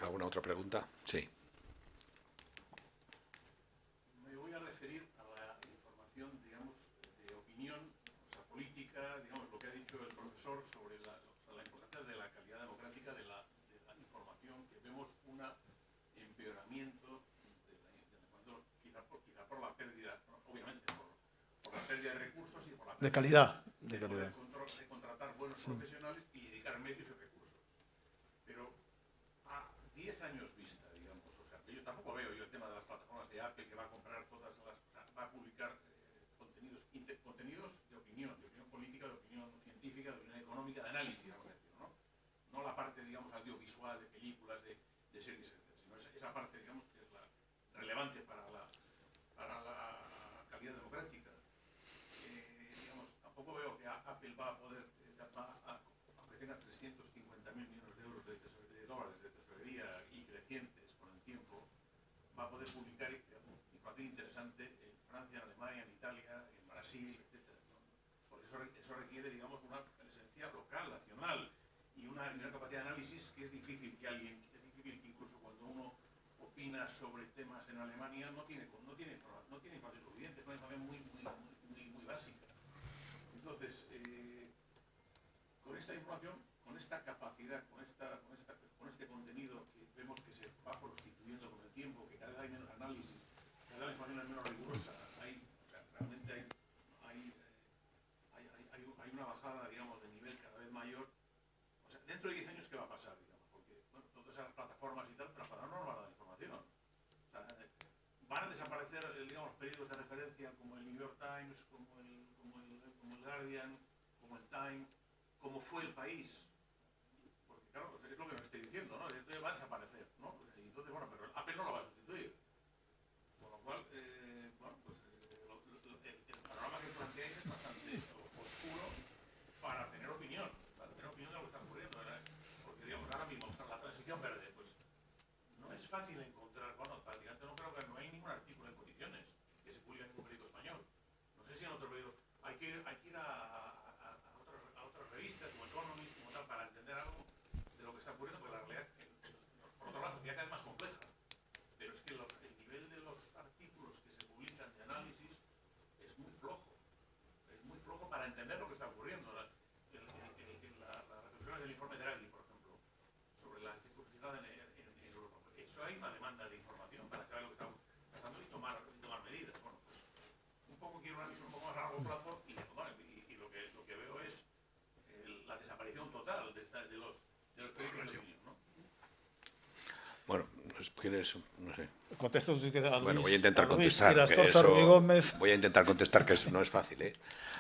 A: ¿Alguna otra pregunta? Sí.
E: Me voy a referir a la información, digamos, de opinión, o sea, política, digamos, lo que ha dicho el profesor sobre la importancia de la calidad democrática de la información, que vemos un empeoramiento pérdida de recursos y por la
C: De calidad.
E: de contratar buenos profesionales y dedicar medios y recursos. Pero a 10 años vista, digamos, o sea, yo tampoco veo yo el tema de las plataformas de Apple que va a comprar todas las, o sea, va a publicar contenidos de opinión política, de opinión científica, de opinión económica, de análisis, ¿no? No la parte, digamos, audiovisual, de películas, de series, etc., sino esa parte, digamos, que es la relevante para la calidad democrática. Digamos, tampoco veo que Apple va a poder, aunque tenga 350.000 millones de euros de dólares de tesorería y crecientes con el tiempo, va a poder publicar información interesante en Francia, en Alemania, en Italia, en Brasil, etc., ¿no? Porque eso requiere, digamos, una presencia local, nacional, y una capacidad de análisis que es difícil que incluso cuando uno opina sobre temas en Alemania no tiene información suficiente, es una información muy básica. Entonces, con esta información, con esta capacidad, con este contenido que vemos que se va prostituyendo con el tiempo, que cada vez hay menos análisis, cada vez la información es menos rigurosa, realmente hay una bajada, digamos, de nivel cada vez mayor. O sea, dentro de 10 años, ¿qué va a pasar, digamos? Porque, bueno, todas esas plataformas y tal, pero para no nos van a dar información. O sea, van a desaparecer, digamos, periódicos de referencia como el New York Times, como el Guardian, como el Time, como fue El País. Porque, claro, es lo que nos estoy diciendo, ¿no? Esto va a desaparecer, ¿no? Y entonces, bueno, pero Apple no lo va a sustituir. Con lo cual, bueno, pues el panorama que planteáis es bastante oscuro para tener opinión de lo que está ocurriendo, ¿verdad? Porque, digamos, ahora mismo, la transición verde, pues no es fácil encontrar, bueno, prácticamente no hay ningún artículo de posiciones que se publique en un periódico español. No sé si en otro periódico hay que ir a otras revistas, como Economist, como tal, para entender algo de lo que está ocurriendo, porque la realidad, por otro lado, la sociedad cada vez más compleja. Pero es que el nivel de los artículos que se publican de análisis es muy flojo. Es muy flojo para entender lo que está ocurriendo. Las reflexiones del informe Draghi, por ejemplo, sobre la circunstancia en Europa. Eso hay una demanda de información para saber lo que está pasando y tomar medidas. Bueno, pues un poco quiero una visión un poco más a largo plazo y lo que veo es la desaparición total de los periódicos de opinión, ¿no?
A: Bueno, ¿quieres? No sé.
C: Contesto si quieres a Luis.
A: Bueno, voy a intentar
C: Luis
A: contestar.
C: Irastorza, Rubí Gómez.
A: Voy a intentar contestar, que no es fácil, ¿eh?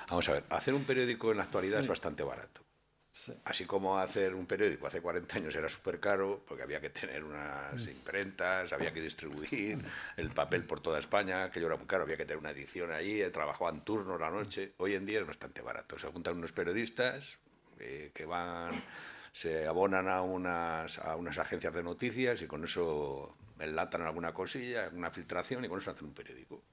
A: Vamos a ver, hacer un periódico en la actualidad es bastante barato.
C: Sí.
A: Así como hacer un periódico hace 40 años era súper caro, porque había que tener unas imprentas, había que distribuir el papel por toda España, aquello era muy caro, había que tener una edición ahí, trabajaban turnos la noche. Hoy en día es bastante barato. Se juntan unos periodistas que se abonan a unas agencias de noticias y con eso enlatan alguna cosilla, una filtración y con eso hacen un periódico.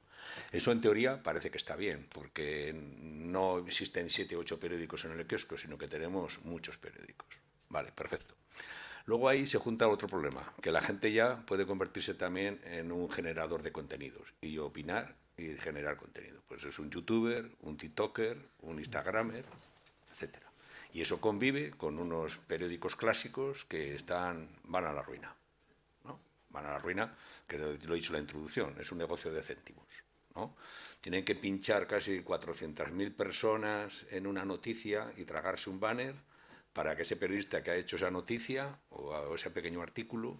A: Eso en teoría parece que está bien, porque no existen 7 o 8 periódicos en el kiosco, sino que tenemos muchos periódicos. Vale, perfecto. Luego ahí se junta otro problema, que la gente ya puede convertirse también en un generador de contenidos y opinar y generar contenido. Pues es un youtuber, un tiktoker, un instagramer, etcétera. Y eso convive con unos periódicos clásicos que van a la ruina, ¿no? Van a la ruina, que lo he dicho en la introducción, es un negocio de céntimos, ¿no? Tienen que pinchar casi 400.000 personas en una noticia y tragarse un banner para que ese periodista que ha hecho esa noticia o ese pequeño artículo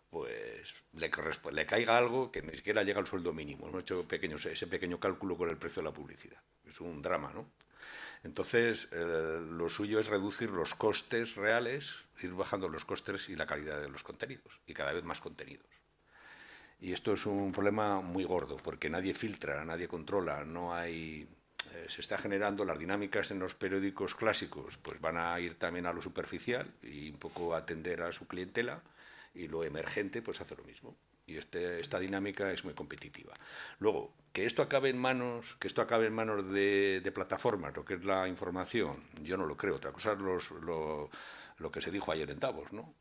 A: pues le caiga algo que ni siquiera llega al sueldo mínimo. Hemos hecho ese pequeño cálculo con el precio de la publicidad. Es un drama, ¿no? Entonces, lo suyo es reducir los costes reales, ir bajando los costes y la calidad de los contenidos, y cada vez más contenidos. Y esto es un problema muy gordo, porque nadie filtra, nadie controla, no hay... se está generando las dinámicas en los periódicos clásicos, pues van a ir también a lo superficial y un poco atender a su clientela, y lo emergente pues hace lo mismo. Y esta dinámica es muy competitiva. Luego, que esto acabe en manos de plataformas, lo que es la información, yo no lo creo. Otra cosa es lo que se dijo ayer en Davos, ¿no?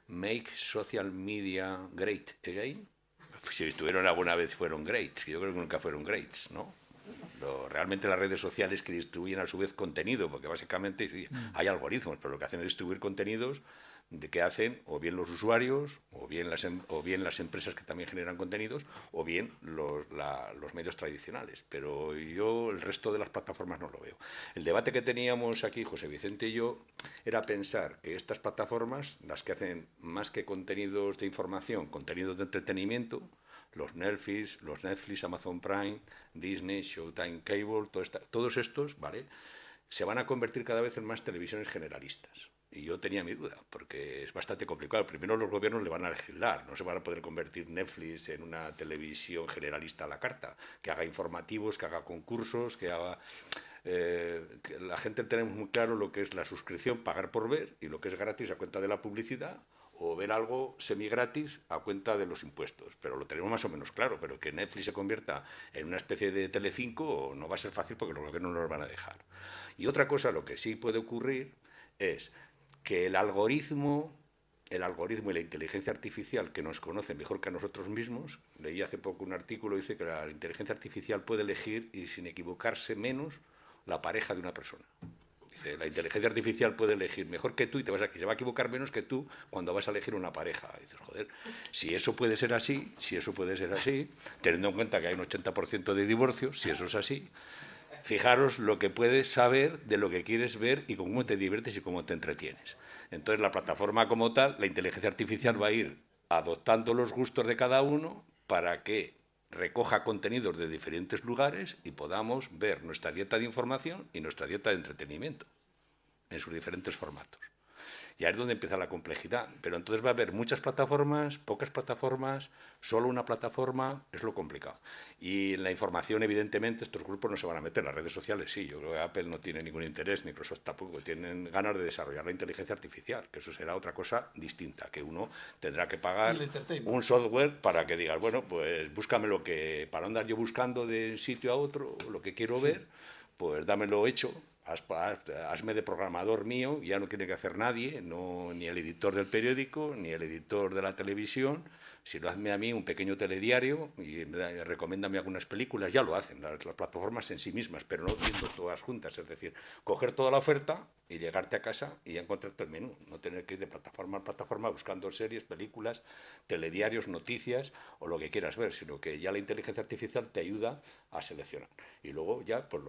A: Make social media great again. Si estuvieron alguna vez fueron greats, yo creo que nunca fueron greats, ¿no? Realmente las redes sociales que distribuyen a su vez contenido, porque básicamente hay algoritmos, pero lo que hacen es distribuir contenidos de qué hacen o bien los usuarios, o bien las empresas que también generan contenidos, o bien los medios tradicionales. Pero yo el resto de las plataformas no lo veo. El debate que teníamos aquí, José Vicente y yo, era pensar que estas plataformas, las que hacen más que contenidos de información, contenidos de entretenimiento, los Netflix, Amazon Prime, Disney, Showtime, Cable, todos estos, ¿vale?, se van a convertir cada vez en más televisiones generalistas. Y yo tenía mi duda, porque es bastante complicado. Primero los gobiernos le van a legislar, no se van a poder convertir Netflix en una televisión generalista a la carta, que haga informativos, que haga concursos, que haga... que la gente tenemos muy claro lo que es la suscripción, pagar por ver, y lo que es gratis a cuenta de la publicidad, o ver algo semi-gratis a cuenta de los impuestos. Pero lo tenemos más o menos claro, pero que Netflix se convierta en una especie de Telecinco no va a ser fácil porque los gobiernos no nos van a dejar. Y otra cosa, lo que sí puede ocurrir es que el algoritmo y la inteligencia artificial, que nos conoce mejor que a nosotros mismos, leí hace poco un artículo, dice que la inteligencia artificial puede elegir, y sin equivocarse menos, la pareja de una persona. Dice, la inteligencia artificial puede elegir mejor que tú y se va a equivocar menos que tú cuando vas a elegir una pareja. Y dices, joder, si eso puede ser así, teniendo en cuenta que hay un 80% de divorcios, si eso es así, fijaros lo que puedes saber de lo que quieres ver y cómo te diviertes y cómo te entretienes. Entonces, la plataforma como tal, la inteligencia artificial va a ir adoptando los gustos de cada uno para que recoja contenidos de diferentes lugares y podamos ver nuestra dieta de información y nuestra dieta de entretenimiento en sus diferentes formatos. Y ahí es donde empieza la complejidad. Pero entonces va a haber muchas plataformas, pocas plataformas, solo una plataforma, es lo complicado. Y en la información, evidentemente, estos grupos no se van a meter. Las redes sociales sí, yo creo que Apple no tiene ningún interés, Microsoft tampoco, tienen ganas de desarrollar la inteligencia artificial, que eso será otra cosa distinta, que uno tendrá que pagar un software para que digas, bueno, pues búscame para andar yo buscando de un sitio a otro lo que quiero ver, pues dámelo hecho. Hazme de programador mío, ya no tiene que hacer nadie, ni el editor del periódico, ni el editor de la televisión, sino hazme a mí un pequeño telediario y recomiéndame algunas películas, ya lo hacen las plataformas en sí mismas, pero no viendo todas juntas, es decir, coger toda la oferta y llegarte a casa y ya encontrarte el menú, no tener que ir de plataforma a plataforma buscando series, películas, telediarios, noticias o lo que quieras ver, sino que ya la inteligencia artificial te ayuda a seleccionar. Y luego ya pues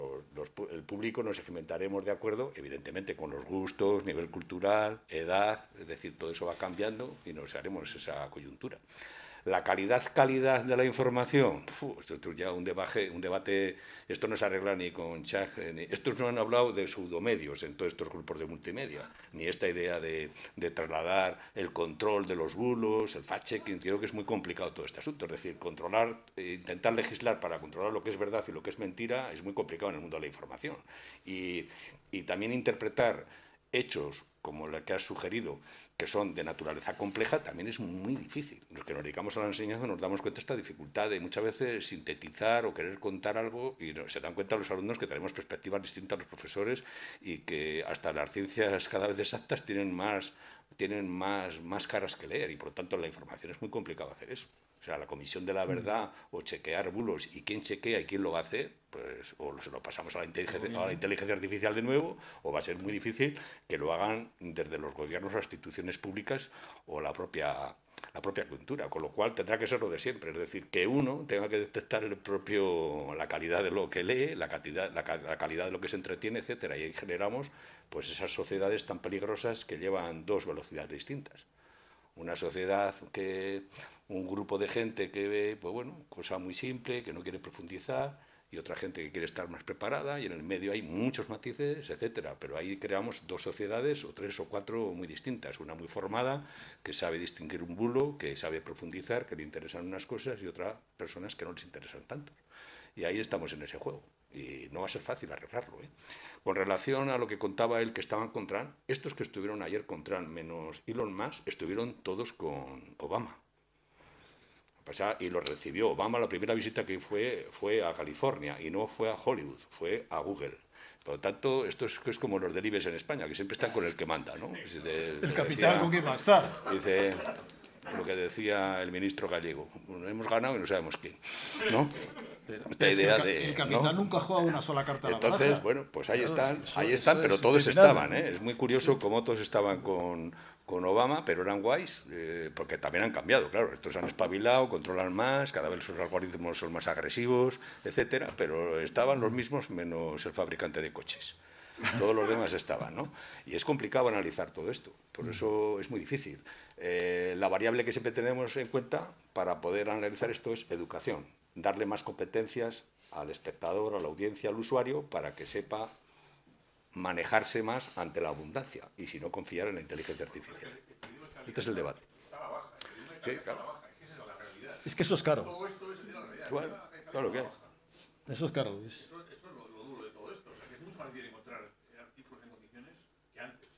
A: el público nos segmentaremos de acuerdo, evidentemente con los gustos, nivel cultural, edad, es decir, todo eso va cambiando y nos haremos esa coyuntura. La calidad de la información, esto ya un debate, esto no se arregla ni con chat, estos no han hablado de pseudomedios en todos estos grupos de multimedia, ni esta idea de trasladar el control de los bulos, el fact-checking, creo que es muy complicado todo este asunto, es decir, intentar legislar para controlar lo que es verdad y lo que es mentira es muy complicado en el mundo de la información. Y también interpretar hechos como la que has sugerido, que son de naturaleza compleja, también es muy difícil. Los que nos dedicamos a la enseñanza nos damos cuenta de esta dificultad de muchas veces sintetizar o querer contar algo y se dan cuenta los alumnos que tenemos perspectivas distintas a los profesores y que hasta las ciencias cada vez exactas tienen más caras que leer y por lo tanto la información es muy complicado hacer eso. O sea, la comisión de la verdad o chequear bulos y quién chequea y quién lo va a hacer, pues o se lo pasamos a la inteligencia artificial de nuevo o va a ser muy difícil que lo hagan desde los gobiernos, las instituciones públicas o la propia cultura, con lo cual tendrá que ser lo de siempre, es decir, que uno tenga que detectar la calidad de lo que lee, la calidad de lo que se entretiene, etcétera, y ahí generamos pues esas sociedades tan peligrosas que llevan dos velocidades distintas. Una sociedad un grupo de gente que ve, pues bueno, cosa muy simple, que no quiere profundizar, y otra gente que quiere estar más preparada, y en el medio hay muchos matices, etcétera. Pero ahí creamos dos sociedades, o tres o cuatro muy distintas. Una muy formada, que sabe distinguir un bulo, que sabe profundizar, que le interesan unas cosas, y otras personas que no les interesan tanto. Y ahí estamos en ese juego. Y no va a ser fácil arreglarlo, ¿eh? Con relación a lo que contaba él que estaban con Trump, estos que estuvieron ayer con Trump, menos Elon Musk, estuvieron todos con Obama. Y lo recibió Obama. La primera visita que fue a California y no fue a Hollywood, fue a Google. Por lo tanto, esto es como los del IBEX en España, que siempre están con el que manda, ¿no?
C: El capitán con quién va a estar.
A: Dice lo que decía el ministro gallego, bueno, hemos ganado y no sabemos quién, ¿no? Esta idea
C: el capitán nunca juega una sola carta a la baraja.
A: Entonces, bueno, pues ahí están, pero todos estaban, ¿eh? Es muy curioso cómo todos estaban con con Obama, pero eran guays, porque también han cambiado, claro, estos han espabilado, controlan más, cada vez sus algoritmos son más agresivos, etcétera, pero estaban los mismos menos el fabricante de coches. Todos los demás estaban, ¿no? Y es complicado analizar todo esto, por eso es muy difícil. La variable que siempre tenemos en cuenta para poder analizar esto es educación, darle más competencias al espectador, a la audiencia, al usuario, para que sepa manejarse más ante la abundancia y si no confiar en la inteligencia artificial. Este es el debate. Sí, claro.
C: Es que eso es caro.
E: Todo esto es la realidad.
A: Igual, claro que es.
C: Eso es caro.
E: Eso es lo duro de todo esto. O sea, que es mucho más difícil encontrar artículos en condiciones que antes.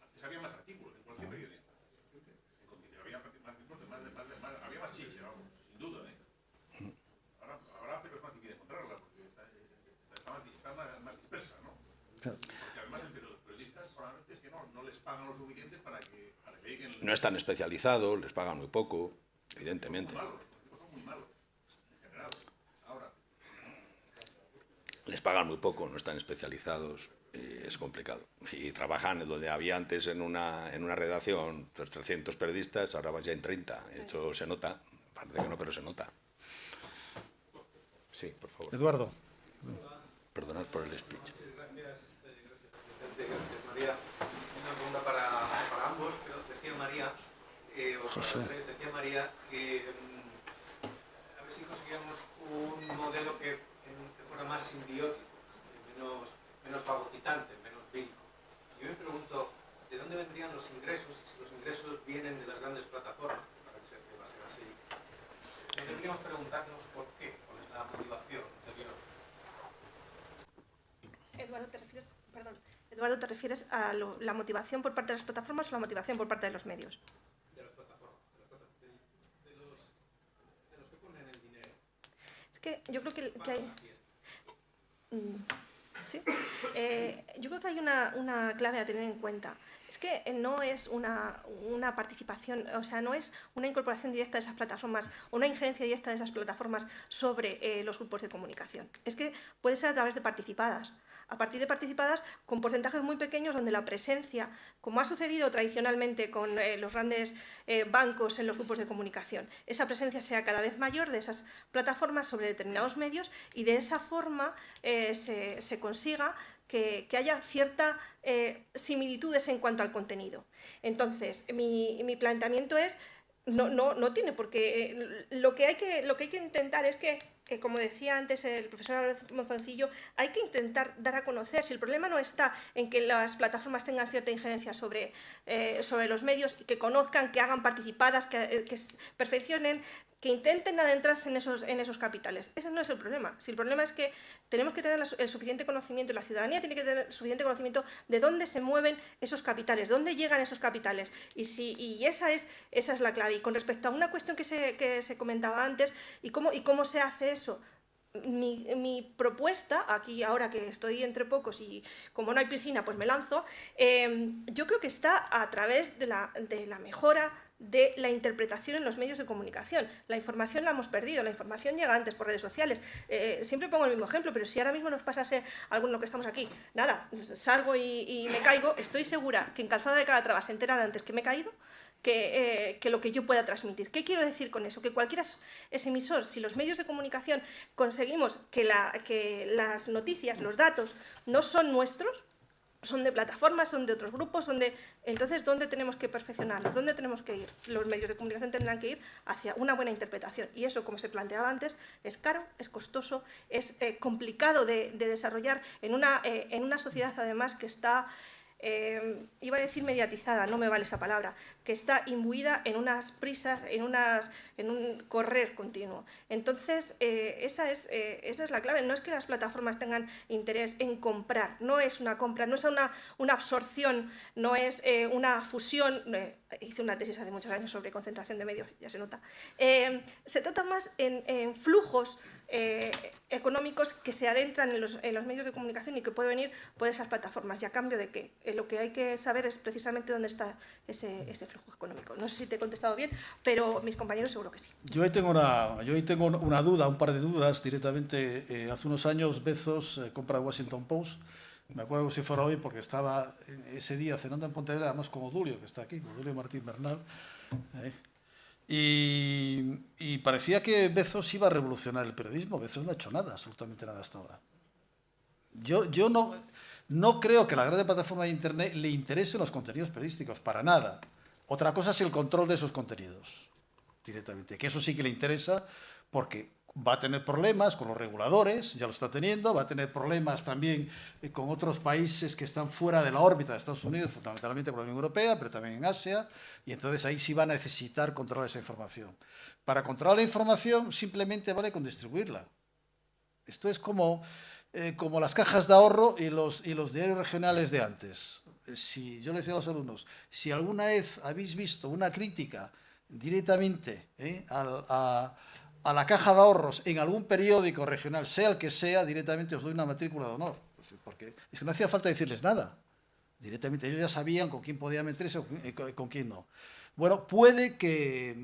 E: Antes había más artículos en cualquier periodista. Había más chiche, vamos, sin duda. Ahora pero es más difícil encontrarla porque está más dispersa, ¿no?
C: Claro.
E: Porque además los periodistas probablemente es que no les pagan lo suficiente para que vean que
A: No están especializados, les pagan muy poco, evidentemente.
E: son muy malos, en general. Ahora,
A: Les pagan muy poco, no están especializados, es complicado. Y trabajan donde había antes en una redacción 300 periodistas, ahora vas ya en 30. Eso se nota, parece que no, pero se nota. Sí, por favor.
C: Eduardo.
A: Perdonad por el speech.
F: Muchas gracias, presidente. Gracias, María. Una pregunta para ambos, pero decía María, o para los tres, decía María que a ver si conseguíamos un modelo que fuera más simbiótico, menos fagocitante, menos vírico. Yo me pregunto, ¿de dónde vendrían los ingresos? Y si los ingresos vienen de las grandes plataformas, que parece ser que va a ser así, deberíamos preguntarnos por qué, cuál es la motivación del guión.
B: Eduardo, ¿te refieres a la motivación por parte de las plataformas o la motivación por parte de los medios?
F: De las plataformas, de los que ponen el dinero.
B: Es que yo creo que hay... Sí. Yo creo que hay una clave a tener en cuenta. Es que no es una participación, o sea, no es una incorporación directa de esas plataformas o una injerencia directa de esas plataformas sobre los grupos de comunicación. Es que puede ser a través de participadas. A partir de participadas con porcentajes muy pequeños donde la presencia, como ha sucedido tradicionalmente con los grandes bancos en los grupos de comunicación, esa presencia sea cada vez mayor de esas plataformas sobre determinados medios y de esa forma se consiga que haya ciertas similitudes en cuanto al contenido. Entonces, mi planteamiento es, no tiene por qué, lo que hay que intentar es que, como decía antes el profesor Álvarez Monzoncillo, hay que intentar dar a conocer, si el problema no está en que las plataformas tengan cierta injerencia sobre los medios, que conozcan, que hagan participadas, que perfeccionen, que intenten adentrarse en esos capitales. Ese no es el problema. Si el problema es que tenemos que tener el suficiente conocimiento, la ciudadanía tiene que tener suficiente conocimiento de dónde se mueven esos capitales, dónde llegan esos capitales. Y esa es la clave. Y con respecto a una cuestión que se comentaba antes, y cómo se hace eso, mi propuesta, aquí ahora que estoy entre pocos y como no hay piscina, pues me lanzo, yo creo que está a través de la mejora de la interpretación en los medios de comunicación. La información la hemos perdido, la información llega antes por redes sociales. Siempre pongo el mismo ejemplo, pero si ahora mismo nos pasase alguno que estamos aquí, nada, salgo y me caigo, estoy segura que en Calzada de Calatrava se enteran antes que me he caído que lo que yo pueda transmitir. ¿Qué quiero decir con eso? Que cualquiera es emisor. Si los medios de comunicación conseguimos que las noticias, los datos, no son nuestros, son de plataformas, son de otros grupos, entonces, ¿dónde tenemos que perfeccionarlos? ¿Dónde tenemos que ir? Los medios de comunicación tendrán que ir hacia una buena interpretación. Y eso, como se planteaba antes, es caro, es costoso, es complicado de desarrollar en una sociedad, además, que está... iba a decir mediatizada, no me vale esa palabra, que está imbuida en unas prisas, en un correr continuo. Entonces, esa es la clave. No es que las plataformas tengan interés en comprar, no es una compra, no es una absorción, no es una fusión. Hice una tesis hace muchos años sobre concentración de medios, ya se nota. Se trata más en flujos económicos que se adentran en los medios de comunicación y que puede venir por esas plataformas. ¿Y a cambio de qué? Lo que hay que saber es precisamente dónde está ese flujo económico. No sé si te he contestado bien, pero mis compañeros seguro que sí.
C: Yo ahí tengo una duda, un par de dudas directamente. Hace unos años Bezos compra Washington Post Me acuerdo como si fuera hoy porque estaba ese día cenando en Pontevedra, además con Odulio, que está aquí, con Odulio Martín Bernal, y parecía que Bezos iba a revolucionar el periodismo. Bezos no ha hecho nada, absolutamente nada hasta ahora. Yo no creo que a la gran plataforma de Internet le interesen los contenidos periodísticos, para nada. Otra cosa es el control de esos contenidos, directamente, que eso sí que le interesa porque va a tener problemas con los reguladores, ya lo está teniendo, va a tener problemas también con otros países que están fuera de la órbita de Estados Unidos, fundamentalmente con la Unión Europea, pero también en Asia, y entonces ahí sí va a necesitar controlar esa información. Para controlar la información simplemente vale con distribuirla. Esto es como las cajas de ahorro y los diarios regionales de antes. Si yo le decía a los alumnos, si alguna vez habéis visto una crítica directamente a la caja de ahorros en algún periódico regional, sea el que sea, directamente os doy una matrícula de honor. Porque es que no hacía falta decirles nada. Directamente ellos ya sabían con quién podía meterse o con quién no. Bueno, puede que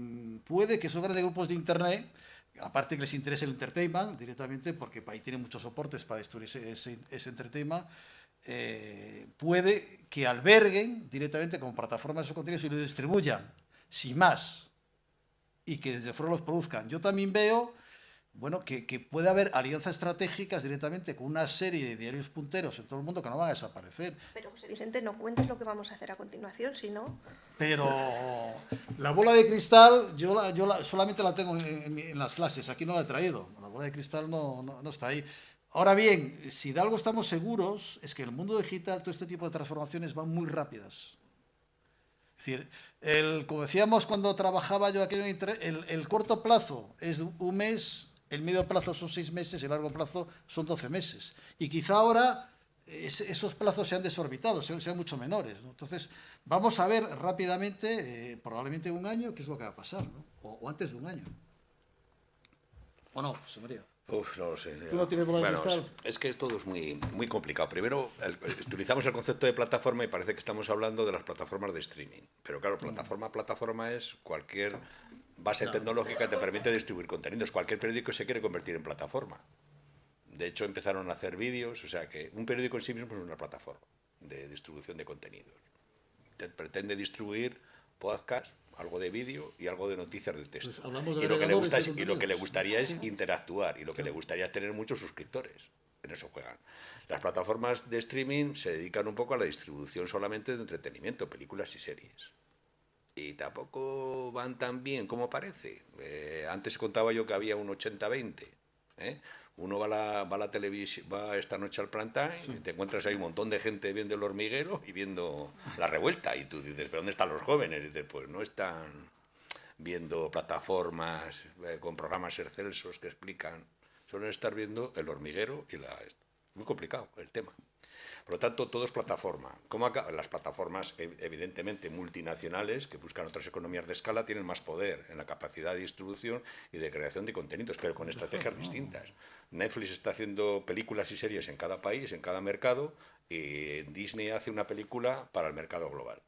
C: esos grandes grupos de Internet, aparte que les interese el entertainment directamente, porque ahí tienen muchos soportes para destruir ese entertainment, puede que alberguen directamente como plataforma esos contenidos y los distribuyan, sin más, y que desde fuera los produzcan. Yo también veo, bueno, que puede haber alianzas estratégicas directamente con una serie de diarios punteros en todo el mundo que no van a desaparecer.
B: Pero, José Vicente, no cuentes lo que vamos a hacer a continuación, si no...
C: Pero la bola de cristal, yo solamente la tengo en las clases, aquí no la he traído. La bola de cristal no está ahí. Ahora bien, si de algo estamos seguros, es que en el mundo digital todo este tipo de transformaciones van muy rápidas. Es decir, como decíamos cuando trabajaba yo aquí en Internet, el corto plazo es un mes, el medio plazo son 6 meses, el largo plazo son 12 meses. Y quizá ahora esos plazos sean desorbitados, sean mucho menores, ¿no? Entonces, vamos a ver rápidamente, probablemente en un año, qué es lo que va a pasar, ¿no? O antes de un año. ¿O no, José María?
A: Uf, no lo sé.
C: ¿Tú no tienes bola de cristal?
A: Es que todo es muy complicado. Primero, utilizamos el concepto de plataforma y parece que estamos hablando de las plataformas de streaming. Pero claro, plataforma es cualquier base tecnológica que te permite distribuir contenidos. Cualquier periódico se quiere convertir en plataforma. De hecho, empezaron a hacer vídeos. O sea, que un periódico en sí mismo es una plataforma de distribución de contenidos. Pretende distribuir podcast, algo de vídeo y algo de noticias de texto.
C: Pues
A: y lo que le gustaría es interactuar y lo que le gustaría es tener muchos suscriptores. En eso juegan. Las plataformas de streaming se dedican un poco a la distribución solamente de entretenimiento, películas y series. Y tampoco van tan bien como parece. Antes contaba yo que había un 80-20. Uno va a la televisión, va esta noche al prime time, y te encuentras ahí un montón de gente viendo El Hormiguero y viendo La Revuelta. Y tú dices, ¿pero dónde están los jóvenes? Y dices, pues no están viendo plataformas con programas excelsos que explican. Suelen estar viendo El Hormiguero y muy complicado el tema. Por lo tanto, todo es plataforma. Las plataformas, evidentemente, multinacionales, que buscan otras economías de escala, tienen más poder en la capacidad de distribución y de creación de contenidos, pero con estrategias distintas. Netflix está haciendo películas y series en cada país, en cada mercado, y Disney hace una película para el mercado global.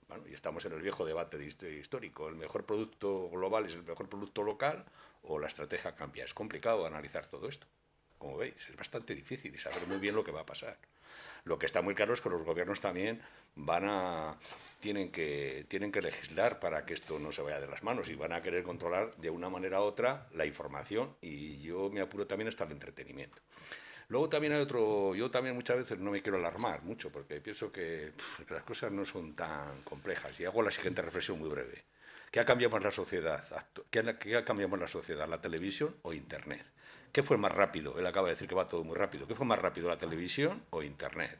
A: Bueno, y estamos en el viejo debate histórico. ¿El mejor producto global es el mejor producto local o la estrategia cambia? Es complicado analizar todo esto. Como veis, es bastante difícil y saber muy bien lo que va a pasar. Lo que está muy claro es que los gobiernos también tienen que legislar para que esto no se vaya de las manos y van a querer controlar de una manera u otra la información, y yo me apuro también hasta el entretenimiento. Luego también hay otro, yo también muchas veces no me quiero alarmar mucho porque pienso que las cosas no son tan complejas, y hago la siguiente reflexión muy breve. ¿Qué ha cambiado más la sociedad? ¿Qué ha cambiado más la sociedad, la televisión o Internet? ¿Qué fue más rápido? Él acaba de decir que va todo muy rápido. ¿Qué fue más rápido, la televisión o Internet?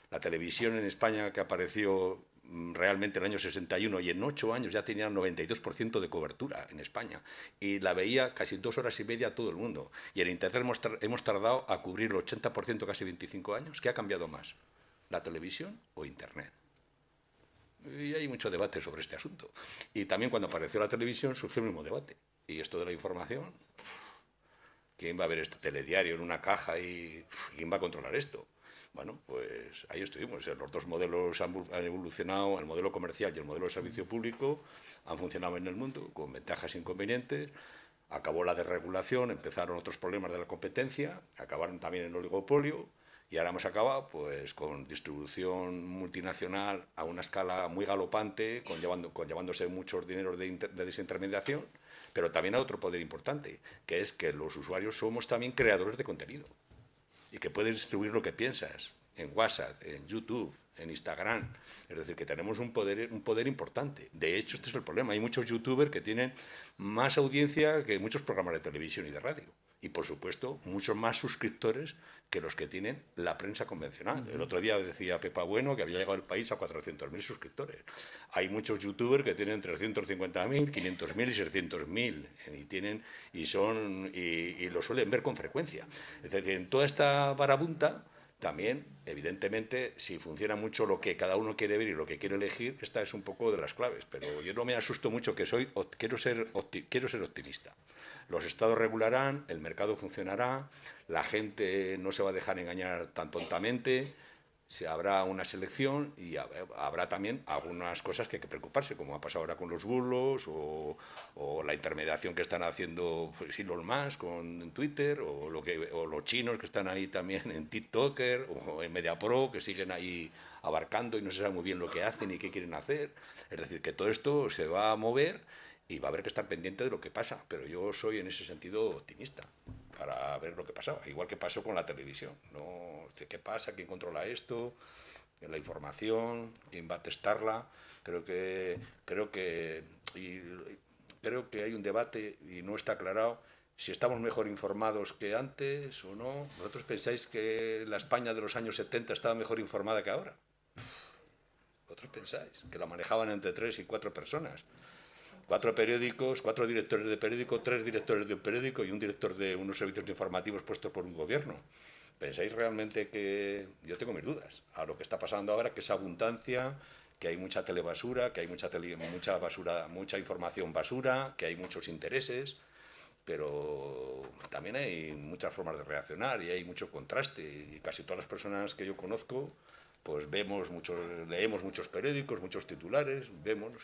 A: La televisión en España, que apareció realmente en el año 61 y en 8 años ya tenía 92% de cobertura en España. Y la veía casi 2 horas y media todo el mundo. Y en Internet hemos tardado a cubrir el 80%, casi 25 años. ¿Qué ha cambiado más? ¿La televisión o Internet? Y hay mucho debate sobre este asunto. Y también cuando apareció la televisión surgió el mismo debate. Y esto de la información... ¿Quién va a ver este telediario en una caja y quién va a controlar esto? Bueno, pues ahí estuvimos. Los dos modelos han evolucionado, el modelo comercial y el modelo de servicio público han funcionado en el mundo con ventajas e inconvenientes. Acabó la desregulación, empezaron otros problemas de la competencia, acabaron también el oligopolio Y ahora hemos acabado pues, con distribución multinacional a una escala muy galopante, llevándose muchos dineros de desintermediación, pero también a otro poder importante, que es que los usuarios somos también creadores de contenido y que puedes distribuir lo que piensas en WhatsApp, en YouTube, en Instagram. Es decir, que tenemos un poder importante. De hecho, este es el problema. Hay muchos youtubers que tienen más audiencia que muchos programas de televisión y de radio. Y, por supuesto, muchos más suscriptores que los que tienen la prensa convencional. El otro día decía Pepa Bueno que había llegado al país a 400.000 suscriptores. Hay muchos youtubers que tienen 350.000, 500.000 y 600.000 y lo suelen ver con frecuencia. Es decir, en toda esta marabunta, también, evidentemente, si funciona mucho lo que cada uno quiere ver y lo que quiere elegir, esta es un poco de las claves. Pero yo no me asusto mucho, que quiero ser optimista. Los estados regularán, el mercado funcionará, la gente no se va a dejar engañar tan tontamente, habrá una selección y habrá también algunas cosas que hay que preocuparse, como ha pasado ahora con los bulos o la intermediación que están haciendo pues, Elon Musk en Twitter o los chinos que están ahí también en TikToker o en MediaPro, que siguen ahí abarcando y no se sabe muy bien lo que hacen y qué quieren hacer. Es decir, que todo esto se va a mover y va a haber que estar pendiente de lo que pasa, pero yo soy en ese sentido optimista para ver lo que pasa, igual que pasó con la televisión. No sé qué pasa, quién controla esto, la información, quién va a testarla. Creo que hay un debate y no está aclarado si estamos mejor informados que antes o no. ¿Vosotros pensáis que la España de los años 70 estaba mejor informada que ahora? ¿Vosotros pensáis que la manejaban entre 3 y 4 personas? 4 periódicos, 4 directores de periódico, 3 directores de un periódico y un director de unos servicios informativos puestos por un gobierno. ¿Pensáis realmente que...? Yo tengo mis dudas a lo que está pasando ahora, que es abundancia, que hay mucha telebasura, que hay mucha basura, mucha información basura, que hay muchos intereses, pero también hay muchas formas de reaccionar y hay mucho contraste. Y casi todas las personas que yo conozco pues leemos muchos periódicos, muchos titulares,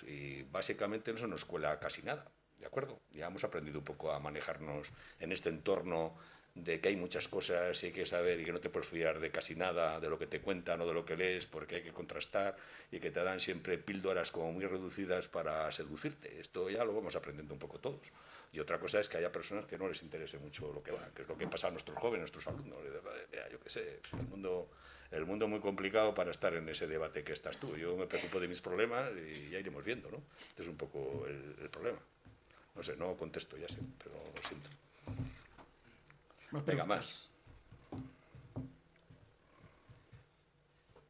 A: y básicamente no se nos cuela casi nada, ¿de acuerdo? Ya hemos aprendido un poco a manejarnos en este entorno de que hay muchas cosas y hay que saber y que no te puedes fiar de casi nada, de lo que te cuentan o de lo que lees, porque hay que contrastar y que te dan siempre píldoras como muy reducidas para seducirte. Esto ya lo vamos aprendiendo un poco todos. Y otra cosa es que haya personas que no les interese mucho lo que va, que es lo que pasa a nuestros jóvenes, a nuestros alumnos. Yo qué sé, el mundo es muy complicado para estar en ese debate que estás tú. Yo me preocupo de mis problemas y ya iremos viendo, ¿no? Este es un poco el problema. No sé, no contesto, ya sé, pero lo siento. Venga, más.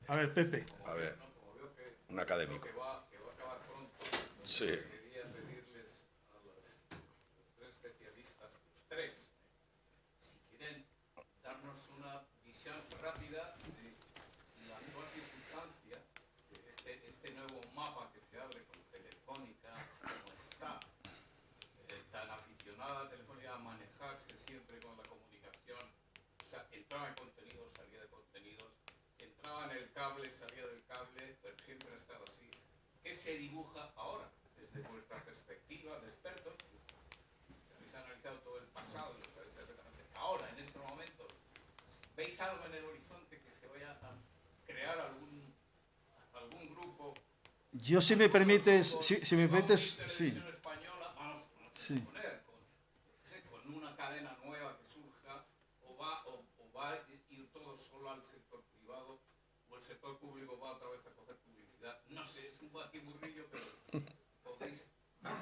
C: A ver, Pepe.
A: A ver, un académico. Sí.
G: Rápida de la actual circunstancia, de este nuevo mapa que se abre con Telefónica, como está tan aficionada a Telefónica a manejarse siempre con la comunicación, o sea, entraba en contenidos, salía de contenidos, entraba en el cable, salía del cable, pero siempre ha estado así. ¿Qué se dibuja ahora, desde vuestra perspectiva de expertos? Habéis analizado todo el pasado y lo sabéis perfectamente. Ahora, en estos momentos, ¿veis algo en el horizonte que se vaya a crear algún grupo?
C: Yo, si me permites, si me permites, sí.
G: Española, vamos a suponer, con una cadena nueva que surja, o va a ir todo solo al sector privado, o el sector público va otra vez a coger publicidad. No sé, es un batiburrillo, pero podéis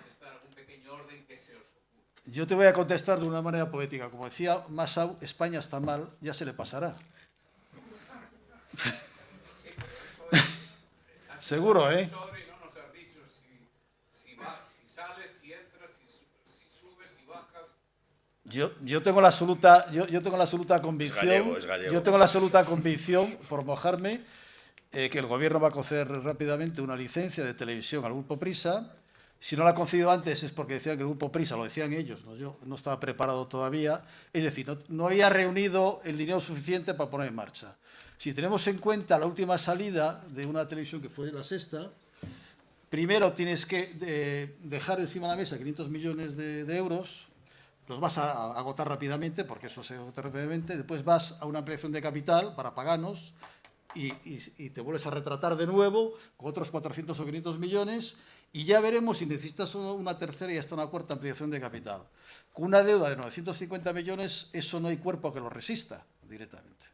G: estar algún pequeño orden que se os ocurra.
C: Yo te voy a contestar de una manera poética. Como decía Masau, España está mal, ya se le pasará. Seguro, ¿eh?
G: No nos has dicho si sales, si entras, si subes, si bajas.
C: Yo tengo la absoluta convicción.
A: Es gallego.
C: Yo tengo la absoluta convicción, por mojarme, que el gobierno va a conceder rápidamente una licencia de televisión al Grupo Prisa. Si no la ha concedido antes es porque decían que el Grupo Prisa, lo decían ellos, ¿no? Yo no estaba preparado todavía. Es decir, no había reunido el dinero suficiente para poner en marcha. Si tenemos en cuenta la última salida de una televisión que fue La Sexta, primero tienes que dejar encima de la mesa 500 millones de euros los vas a agotar rápidamente, porque eso se agota rápidamente, después vas a una ampliación de capital para paganos y te vuelves a retratar de nuevo con otros 400 o 500 millones y ya veremos si necesitas una tercera y hasta una cuarta ampliación de capital. Con una deuda de 950 millones, eso no hay cuerpo que lo resista directamente.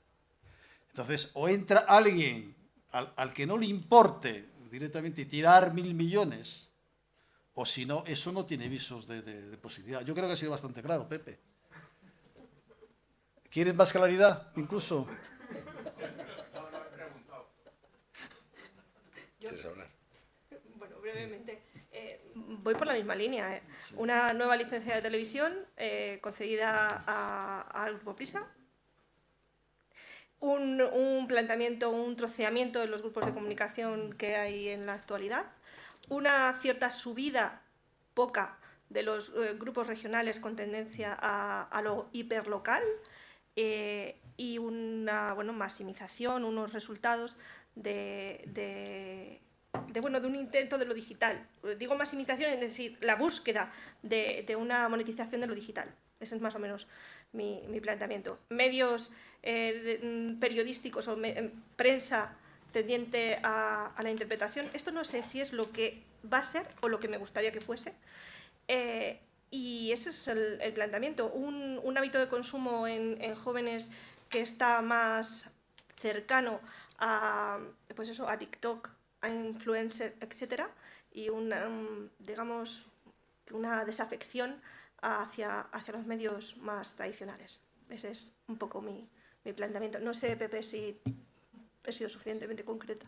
C: Entonces, o entra alguien al que no le importe directamente tirar 1.000 millones, o si no, eso no tiene visos de posibilidad. Yo creo que ha sido bastante claro, Pepe. ¿Quieres más claridad, incluso?
A: ¿Quieres hablar?
B: Bueno, brevemente. Voy por la misma línea. Sí. Una nueva licencia de televisión concedida al Grupo Prisa. Un planteamiento, un troceamiento de los grupos de comunicación que hay en la actualidad. Una cierta subida, poca, de los grupos regionales con tendencia a lo hiperlocal y una maximización, unos resultados de un intento de lo digital. Digo maximización, es decir, la búsqueda de una monetización de lo digital. Ese es más o menos mi planteamiento. Medios periodísticos o prensa tendiente a la interpretación. Esto no sé si es lo que va a ser o lo que me gustaría que fuese. Y ese es el planteamiento. Un hábito de consumo en jóvenes que está más cercano a TikTok, a influencer, etcétera, y una desafección hacia los medios más tradicionales. Ese es un poco mi planteamiento. No sé, Pepe, si he sido suficientemente concreta.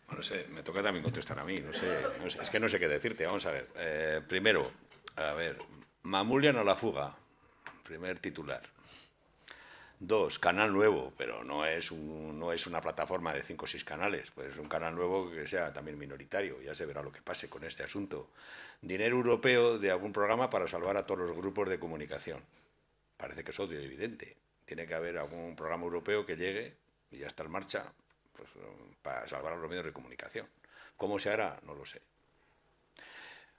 A: Bueno, me toca también contestar a mí, no sé, es que no sé qué decirte. Vamos a ver. Primero, Mamoulian a la fuga, primer titular. 2, canal nuevo, pero no es una plataforma de 5 o 6 canales, pues es un canal nuevo que sea también minoritario, ya se verá lo que pase con este asunto. Dinero europeo de algún programa para salvar a todos los grupos de comunicación. Parece que es obvio y evidente. Tiene que haber algún programa europeo que llegue y ya está en marcha pues, para salvar a los medios de comunicación. ¿Cómo se hará? No lo sé.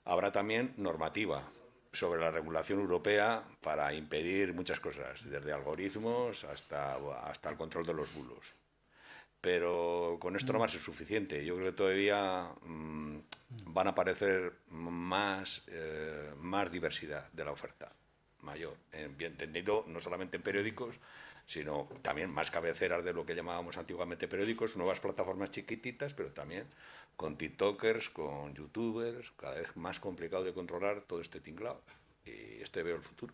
A: Habrá también normativa sobre la regulación europea para impedir muchas cosas, desde algoritmos hasta el control de los bulos. Pero con esto no va a ser suficiente. Yo creo que todavía van a aparecer más diversidad de la oferta, mayor, bien entendido, no solamente en periódicos, sino también más cabeceras de lo que llamábamos antiguamente periódicos, nuevas plataformas chiquititas, pero también con tiktokers, con youtubers, cada vez más complicado de controlar todo este tinglado. Y veo el futuro.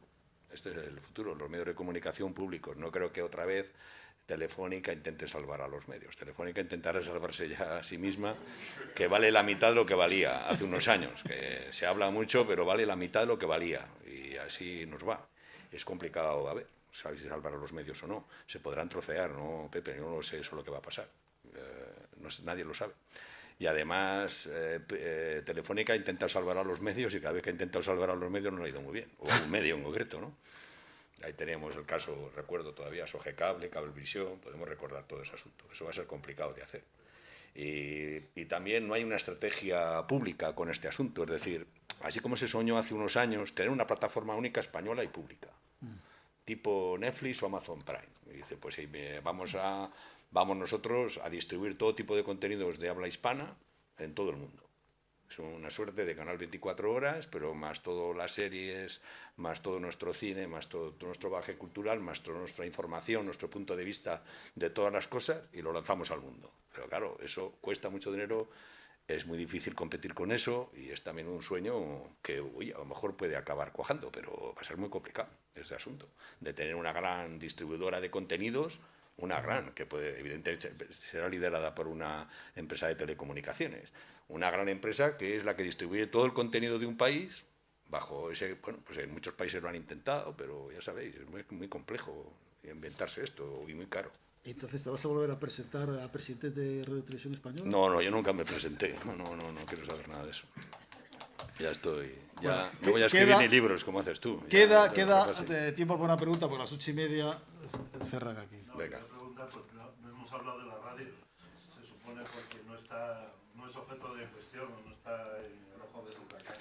A: Este es el futuro, los medios de comunicación públicos. No creo que otra vez Telefónica intente salvar a los medios. Telefónica intentará salvarse ya a sí misma, que vale la mitad de lo que valía hace unos años. Que se habla mucho, pero vale la mitad de lo que valía. Y así nos va. Es complicado, a ver, ¿sabes si salvar a los medios o no? Se podrán trocear, ¿no, Pepe? Yo no sé eso lo que va a pasar. Nadie lo sabe. Y además, Telefónica intenta salvar a los medios y cada vez que ha intentado salvar a los medios no le ha ido muy bien. O a un medio en concreto, ¿no? Ahí teníamos el caso, recuerdo todavía, Sogecable, Cablevisión, podemos recordar todo ese asunto. Eso va a ser complicado de hacer. Y también no hay una estrategia pública con este asunto. Es decir, así como se soñó hace unos años, tener una plataforma única española y pública, tipo Netflix o Amazon Prime. Y dice, pues sí, vamos nosotros a distribuir todo tipo de contenidos de habla hispana en todo el mundo. Es una suerte de canal 24 horas, pero más todas las series, más todo nuestro cine, más todo nuestro bagaje cultural, más toda nuestra información, nuestro punto de vista de todas las cosas, y lo lanzamos al mundo. Pero claro, eso cuesta mucho dinero, es muy difícil competir con eso, y es también un sueño que a lo mejor puede acabar cuajando, pero va a ser muy complicado ese asunto, de tener una gran distribuidora de contenidos, una gran, que puede, evidentemente será liderada por una empresa de telecomunicaciones, una gran empresa que es la que distribuye todo el contenido de un país, bajo ese, bueno, pues en muchos países lo han intentado, pero ya sabéis, es muy complejo inventarse esto y muy caro.
C: Entonces, ¿te vas a volver a presentar a presidente de Radio Televisión Española?
A: No, yo nunca me presenté, no quiero saber nada de eso. Ya estoy, ya no voy a escribir ni libros como haces tú.
C: Queda tiempo para una pregunta, por las 8:30 cerran aquí.
A: Venga.
H: No hemos hablado de la radio, se supone porque no es objeto de cuestión, no está en el ojo de huracán.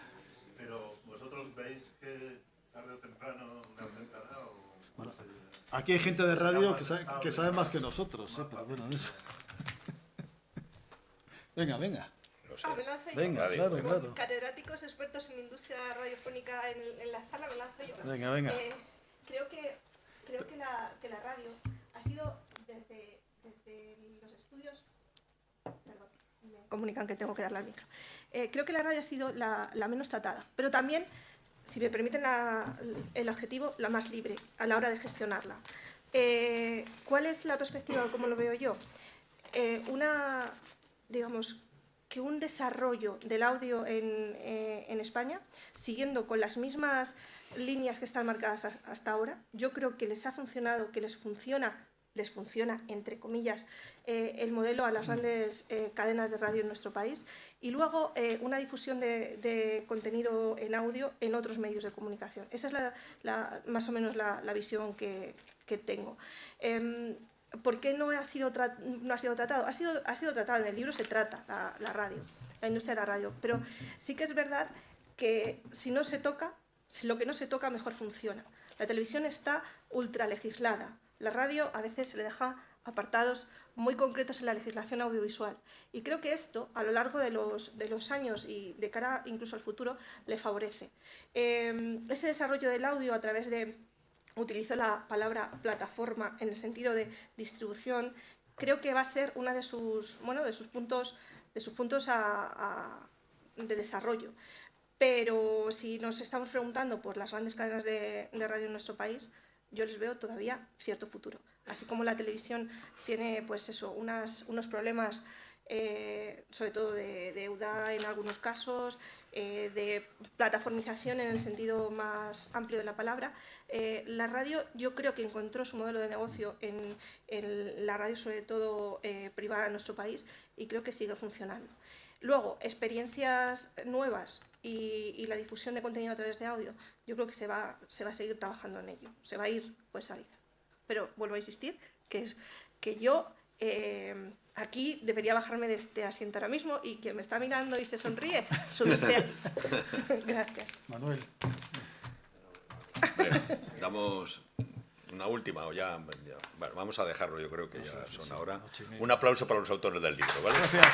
H: Pero vosotros ¿Creéis que tarde o temprano aumentará o
C: Bueno,
H: no sé?
C: aquí hay gente de radio que sabe más que nosotros, pero bueno, eso. Venga, venga.
A: No sé.
B: Me lanzo yo.
C: Venga, claro, claro.
B: Catedráticos expertos en industria radiofónica en la sala, me lanzo yo.
C: Venga, venga.
B: Creo que la radio ha sido desde los estudios... Perdón, me comunican que tengo que darle al micro. Creo que la radio ha sido la menos tratada, pero también, si me permiten el adjetivo, la más libre a la hora de gestionarla. ¿Cuál es la perspectiva o cómo lo veo yo? Digamos, que un desarrollo del audio en España, siguiendo con las mismas líneas que están marcadas hasta ahora, yo creo que les ha funcionado, que les funciona, entre comillas, el modelo a las grandes cadenas de radio en nuestro país, y luego una difusión de contenido en audio en otros medios de comunicación. Esa es más o menos la visión que tengo. ¿Por qué no ha sido tratado? Ha sido tratado, en el libro se trata la radio, la industria de la radio, pero sí que es verdad que si no se toca, si lo que no se toca mejor funciona. La televisión está ultra legislada, la radio a veces se le deja apartados muy concretos en la legislación audiovisual, y creo que esto a lo largo de los años y de cara incluso al futuro le favorece. Ese desarrollo del audio a través de... Utilizo la palabra plataforma en el sentido de distribución. Creo que va a ser uno de sus puntos de desarrollo. Pero si nos estamos preguntando por las grandes cadenas de radio en nuestro país, yo les veo todavía cierto futuro. Así como la televisión tiene pues eso, unos problemas, sobre todo de deuda en algunos casos, de plataformización en el sentido más amplio de la palabra, la radio yo creo que encontró su modelo de negocio en la radio, sobre todo privada en nuestro país, y creo que sigue funcionando. Luego, experiencias nuevas y la difusión de contenido a través de audio, yo creo que se va a seguir trabajando en ello, se va a ir por esa vida. Pero vuelvo a insistir que yo aquí debería bajarme de este asiento ahora mismo, y quien me está mirando y se sonríe, súbese aquí. Gracias.
C: Manuel.
A: Damos una última, o ya, bueno, vamos a dejarlo, yo creo que ya son ahora. Un aplauso para los autores del libro, ¿vale?
C: Gracias.